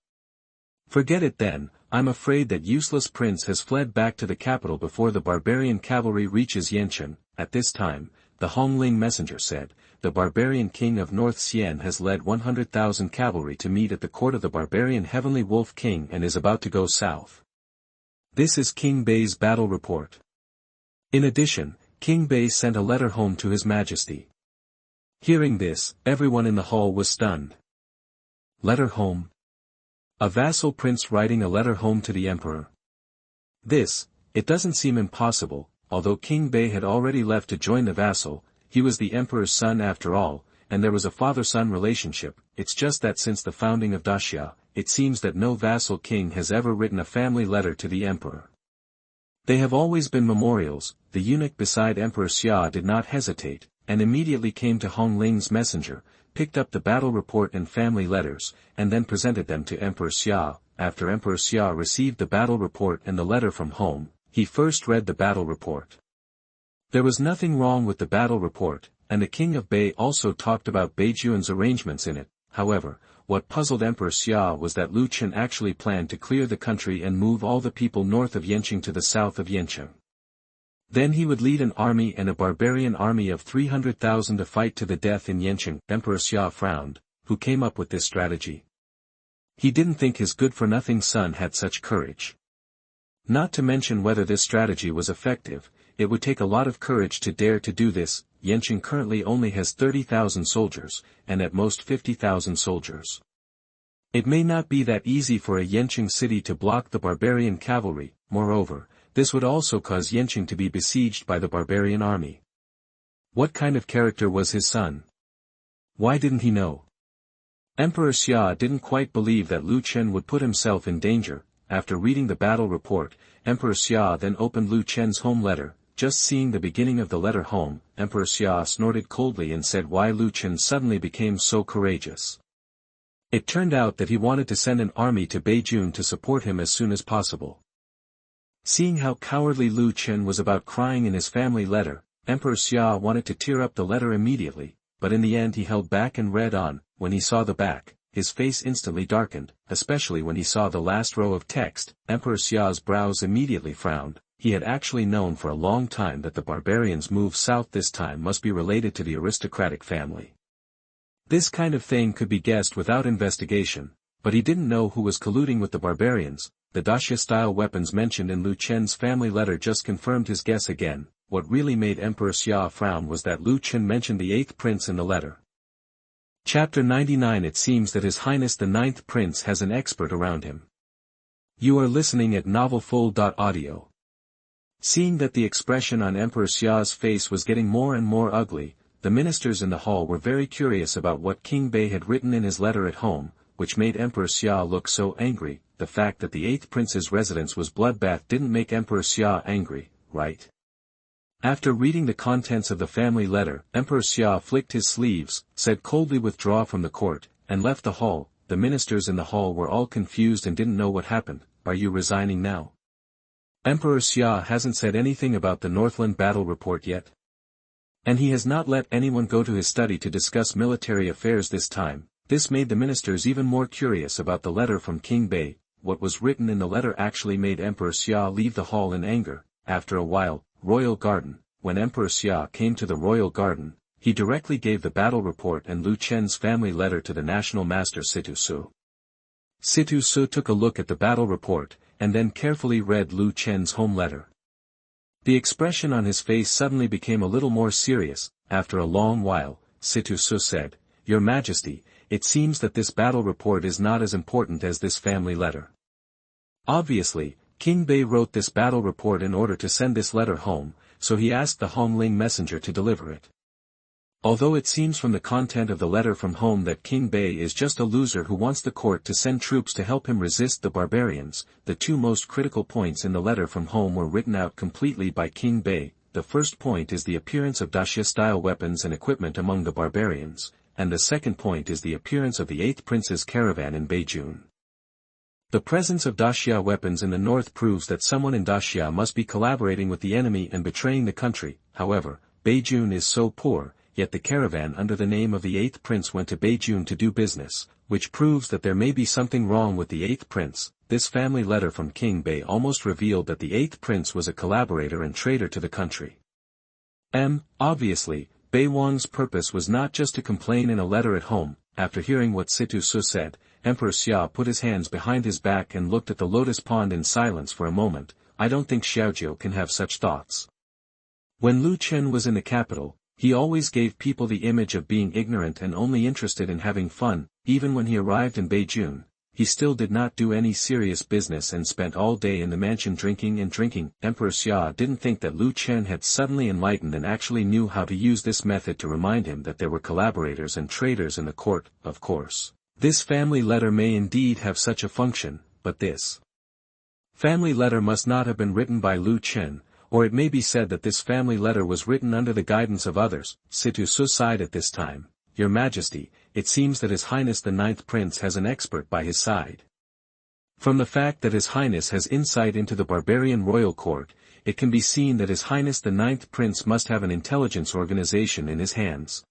Forget it then. I'm afraid that useless prince has fled back to the capital before the barbarian cavalry reaches Yancheng. At this time, the Hongling messenger said, the barbarian king of North Xian has led 100,000 cavalry to meet at the court of the barbarian heavenly wolf king and is about to go south. This is King Bei's battle report. In addition, King Bei sent a letter home to his majesty. Hearing this, everyone in the hall was stunned. Letter home? A vassal prince writing a letter home to the emperor. It doesn't seem impossible, although King Bei had already left to join the vassal, he was the emperor's son after all, and there was a father-son relationship. It's just that since the founding of Daxia, it seems that no vassal king has ever written a family letter to the emperor. They have always been memorials. The eunuch beside Emperor Xia did not hesitate, and immediately came to Hongling's messenger, picked up the battle report and family letters, and then presented them to Emperor Xia. After Emperor Xia received the battle report and the letter from home, he first read the battle report. There was nothing wrong with the battle report, and the King of Bei also talked about Beijing's arrangements in it. However, what puzzled Emperor Xia was that Chen actually planned to clear the country and move all the people north of Yancheng to the south of Yancheng. Then he would lead an army and a barbarian army of 300,000 to fight to the death in Yancheng. Emperor Xia frowned. Who came up with this strategy? He didn't think his good-for-nothing son had such courage. Not to mention whether this strategy was effective, it would take a lot of courage to dare to do this. Yancheng currently only has 30,000 soldiers, and at most 50,000 soldiers. It may not be that easy for a Yancheng city to block the barbarian cavalry. Moreover, this would also cause Yancheng to be besieged by the barbarian army. What kind of character was his son? Why didn't he know? Emperor Xia didn't quite believe that Chen would put himself in danger. After reading the battle report, Emperor Xia then opened Chen's home letter. Just seeing the beginning of the letter home, Emperor Xia snorted coldly and said why Chen suddenly became so courageous. It turned out that he wanted to send an army to Beijing to support him as soon as possible. Seeing how cowardly Chen was about crying in his family letter, Emperor Xia wanted to tear up the letter immediately, but in the end he held back and read on. When he saw the back, his face instantly darkened, especially when he saw the last row of text. Emperor Xia's brows immediately frowned. He had actually known for a long time that the barbarians' move south this time must be related to the aristocratic family. This kind of thing could be guessed without investigation, but he didn't know who was colluding with the barbarians. The Daxia-style weapons mentioned in Chen's family letter just confirmed his guess again. What really made Emperor Xia frown was that Chen mentioned the 8th prince in the letter. Chapter 99. It seems that His Highness the Ninth Prince has an expert around him. You are listening at novelfull.audio. Seeing that the expression on Emperor Xia's face was getting more and more ugly, the ministers in the hall were very curious about what King Bei had written in his letter at home, which made Emperor Xia look so angry. The fact that the 8th prince's residence was bloodbath didn't make Emperor Xia angry, right? After reading the contents of the family letter, Emperor Xia flicked his sleeves, said coldly withdraw from the court, and left the hall. The ministers in the hall were all confused and didn't know what happened. Are you resigning now? Emperor Xia hasn't said anything about the Northland battle report yet. And he has not let anyone go to his study to discuss military affairs this time. This made the ministers even more curious about the letter from King Bei. What was written in the letter actually made Emperor Xia leave the hall in anger. After a while, Royal Garden. When Emperor Xia came to the Royal Garden, he directly gave the battle report and Lu Chen's family letter to the National Master Situ Su. Situ Su took a look at the battle report, and then carefully read Lu Chen's home letter. The expression on his face suddenly became a little more serious. After a long while, Situ Su said, Your Majesty, it seems that this battle report is not as important as this family letter. Obviously, King Bei wrote this battle report in order to send this letter home, so he asked the Hongling messenger to deliver it. Although it seems from the content of the letter from home that King Bei is just a loser who wants the court to send troops to help him resist the barbarians, the two most critical points in the letter from home were written out completely by King Bei. The first point is the appearance of Daxia-style weapons and equipment among the barbarians, and the second point is the appearance of the 8th prince's caravan in Beijing. The presence of Daxia weapons in the north proves that someone in Daxia must be collaborating with the enemy and betraying the country. However, Beijing is so poor, yet the caravan under the name of the 8th prince went to Beijing to do business, which proves that there may be something wrong with the 8th prince. This family letter from King Bei almost revealed that the 8th prince was a collaborator and traitor to the country. Obviously, Bei Wang's purpose was not just to complain in a letter at home. After hearing what Situ Su said, Emperor Xia put his hands behind his back and looked at the lotus pond in silence for a moment. I don't think Xiaojiu can have such thoughts. When Lu Chen was in the capital, he always gave people the image of being ignorant and only interested in having fun. Even when he arrived in Beijing, he still did not do any serious business and spent all day in the mansion drinking and drinking. Emperor Xia didn't think that Lu Chen had suddenly enlightened and actually knew how to use this method to remind him that there were collaborators and traitors in the court. Of course, this family letter may indeed have such a function, but this family letter must not have been written by Lu Chen, or it may be said that this family letter was written under the guidance of others. Situ Su sighed at this time. Your Majesty, it seems that His Highness the Ninth Prince has an expert by his side. From the fact that His Highness has insight into the barbarian royal court, it can be seen that His Highness the Ninth Prince must have an intelligence organization in his hands.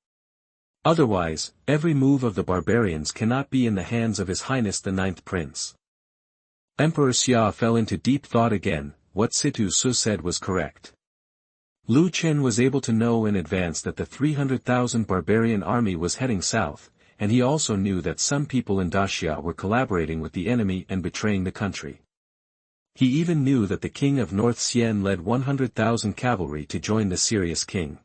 Otherwise, every move of the barbarians cannot be in the hands of His Highness the Ninth Prince. Emperor Xia fell into deep thought again. What Situ Su said was correct. Lu Chen was able to know in advance that the 300,000 barbarian army was heading south, and he also knew that some people in Daxia were collaborating with the enemy and betraying the country. He even knew that the king of North Xian led 100,000 cavalry to join the serious king.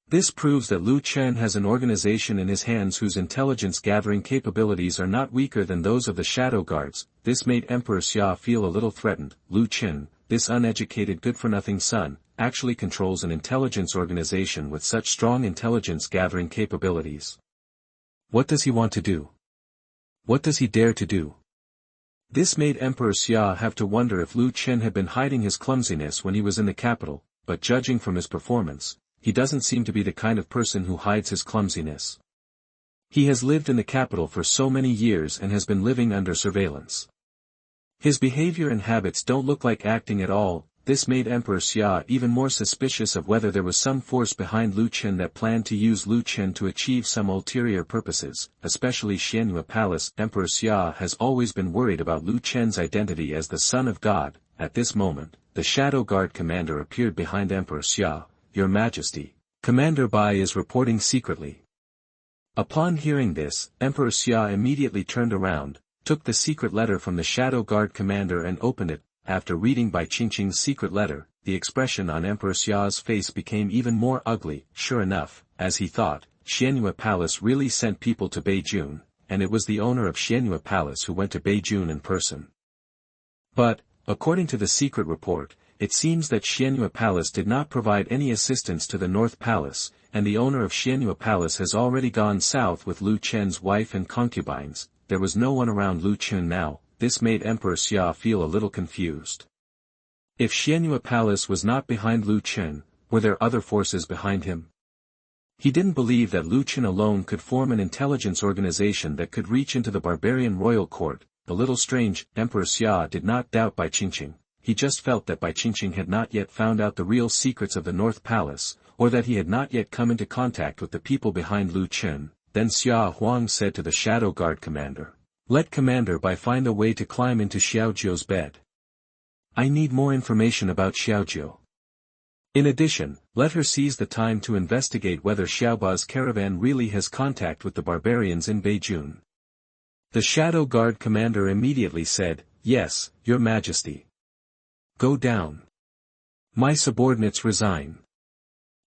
This proves that Lu Chen has an organization in his hands whose intelligence-gathering capabilities are not weaker than those of the Shadow Guards. This made Emperor Xia feel a little threatened. Lu Chen, this uneducated good-for-nothing son, actually controls an intelligence organization with such strong intelligence-gathering capabilities. What does he want to do? What does he dare to do? This made Emperor Xia have to wonder if Lu Chen had been hiding his clumsiness when he was in the capital, but judging from his performance, he doesn't seem to be the kind of person who hides his clumsiness. He has lived in the capital for so many years and has been living under surveillance. His behavior and habits don't look like acting at all. This made Emperor Xia even more suspicious of whether there was some force behind Lu Chen that planned to use Lu Chen to achieve some ulterior purposes, especially Xianyue Palace. Emperor Xia has always been worried about Lu Chen's identity as the son of God. At this moment, the Shadow Guard commander appeared behind Emperor Xia. Your Majesty, Commander Bai is reporting secretly. Upon hearing this, Emperor Xia immediately turned around, took the secret letter from the Shadow Guard commander and opened it. After reading Bai Qingqing's secret letter, the expression on Emperor Xia's face became even more ugly. Sure enough, as he thought, Xianyue Palace really sent people to Beijun, and it was the owner of Xianyue Palace who went to Beijun in person. But, according to the secret report, it seems that Xianyue Palace did not provide any assistance to the North Palace, and the owner of Xianyue Palace has already gone south with Lu Chen's wife and concubines. There was no one around Lu Chen now. This made Emperor Xia feel a little confused. If Xianyue Palace was not behind Lu Chen, were there other forces behind him? He didn't believe that Lu Chen alone could form an intelligence organization that could reach into the barbarian royal court. A little strange. Emperor Xia did not doubt Bai Qingqing. He just felt that Bai Qingqing had not yet found out the real secrets of the North Palace, or that he had not yet come into contact with the people behind Lu Chen. Then Xia Huang said to the Shadow Guard commander, "Let Commander Bai find a way to climb into Xiaojiu's bed. I need more information about Xiaojiu. In addition, let her seize the time to investigate whether Xiaobai's caravan really has contact with the barbarians in Beijun." The Shadow Guard commander immediately said, "Yes, Your Majesty. Go down. My subordinates resign."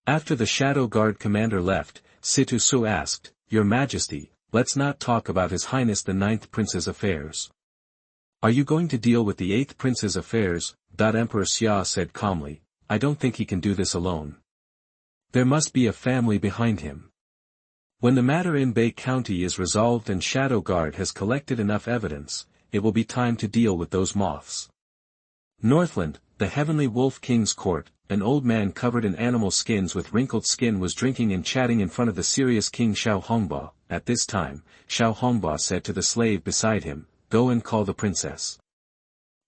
After the Shadow Guard commander left, Situ Su asked, "Your Majesty, let's not talk about His Highness the 9th Prince's affairs. Are you going to deal with the 8th Prince's affairs?" Emperor Xia said calmly, "I don't think he can do this alone. There must be a family behind him. When the matter in Bei County is resolved and Shadow Guard has collected enough evidence, it will be time to deal with those moths." Northland, the Heavenly Wolf King's court, an old man covered in animal skins with wrinkled skin was drinking and chatting in front of the serious King Xiao Hongba. At this time, Xiao Hongba said to the slave beside him, "Go and call the princess."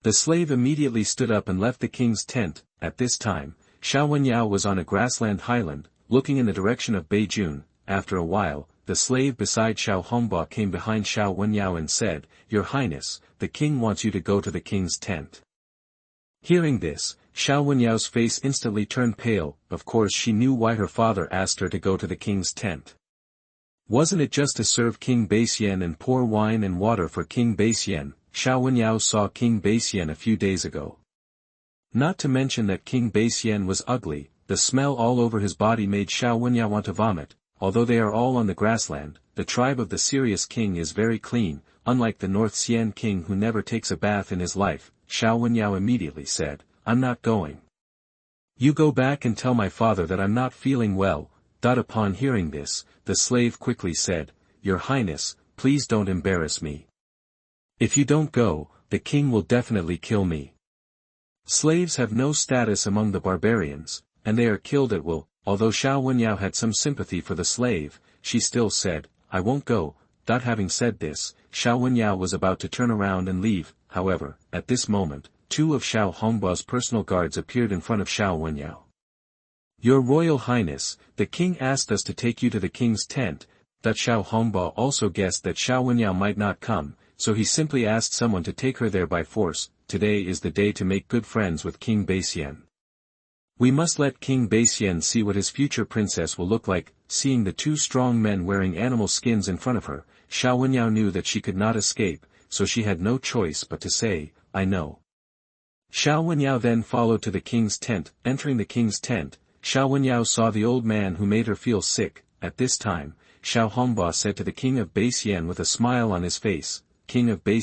The slave immediately stood up and left the king's tent. At this time, Xiao Wenyao was on a grassland highland, looking in the direction of Beijun. After a while, the slave beside Xiao Hongba came behind Xiao Wenyao and said, "Your Highness, the king wants you to go to the king's tent." Hearing this, Xiao Wenyao's face instantly turned pale. Of course she knew why her father asked her to go to the king's tent. Wasn't it just to serve King Bei and pour wine and water for King Bei? Xiao Wenyao saw King Bei a few days ago. Not to mention that King Bei was ugly, the smell all over his body made Xiao Wenyao want to vomit. Although they are all on the grassland, the tribe of the serious king is very clean, unlike the North Xian king who never takes a bath in his life. Xiao Wenyao immediately said, "I'm not going. You go back and tell my father that I'm not feeling well." Upon hearing this, the slave quickly said, "Your Highness, please don't embarrass me. If you don't go, the king will definitely kill me." Slaves have no status among the barbarians, and they are killed at will. Although Xiao Wenyao had some sympathy for the slave, she still said, "I won't go." Having said this, Xiao Wenyao was about to turn around and leave. However, at this moment, two of Xiao Hongba's personal guards appeared in front of Xiao Wenyao. "Your Royal Highness, the king asked us to take you to the king's tent." Xiao Hongba also guessed that Xiao Wenyao might not come, so he simply asked someone to take her there by force. Today is the day to make good friends with King Bei. We must let King Bei see what his future princess will look like. Seeing the two strong men wearing animal skins in front of her, Xiao Wenyao knew that she could not escape, so she had no choice but to say, "I know." Xiao Wenyao then followed to the king's tent. Entering the king's tent, Xiao Wenyao saw the old man who made her feel sick. At this time, Xiao Hongba said to the king of Bei with a smile on his face, "King of Bei,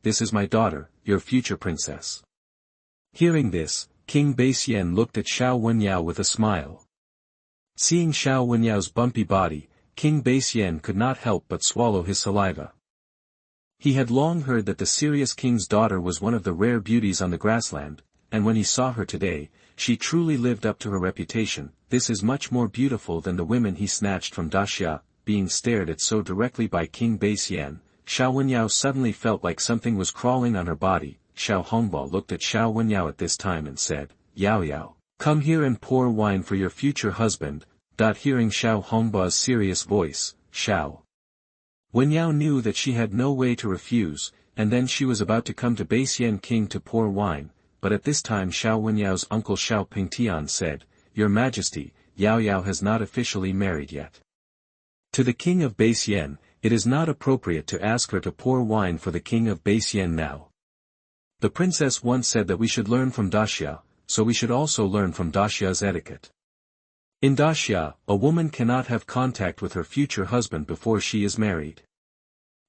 this is my daughter, your future princess." Hearing this, King Bei looked at Xiao Wenyao with a smile. Seeing Xiao Wenyao's bumpy body, King Bei could not help but swallow his saliva. He had long heard that the serious king's daughter was one of the rare beauties on the grassland, and when he saw her today, she truly lived up to her reputation. This is much more beautiful than the women he snatched from Daxia. Being stared at so directly by King Bei, Xiao Wenyao suddenly felt like something was crawling on her body. Xiao Hongba looked at Xiao Wenyao at this time and said, "Yao Yao, come here and pour wine for your future husband." Hearing Xiao Hongba's serious voice, Xiao Wenyao knew that she had no way to refuse, and then she was about to come to Bei King to pour wine, but at this time Xiao Wenyao's uncle Xiao Pingtian said, "Your Majesty, Yao Yao has not officially married yet. To the king of Bei, it is not appropriate to ask her to pour wine for the king of Bei now. The princess once said that we should learn from Daxia, so we should also learn from Daxia's etiquette." In Daxia, a woman cannot have contact with her future husband before she is married.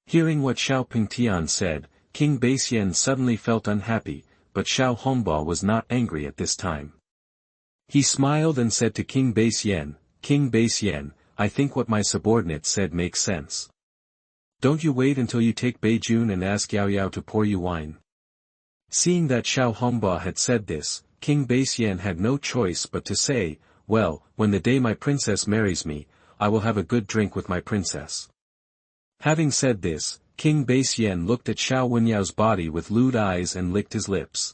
Hearing what Xiao Pingtian said, King Bei suddenly felt unhappy, but Xiao Hongbo was not angry at this time. He smiled and said to King Bei, King Bei, I think what my subordinate said makes sense. Don't you wait until you take Beijun and ask Yao Yao to pour you wine. Seeing that Xiao Hongbo had said this, King Bei had no choice but to say, well, when the day my princess marries me, I will have a good drink with my princess. Having said this, King Bei looked at Xiao Wenyao's body with lewd eyes and licked his lips.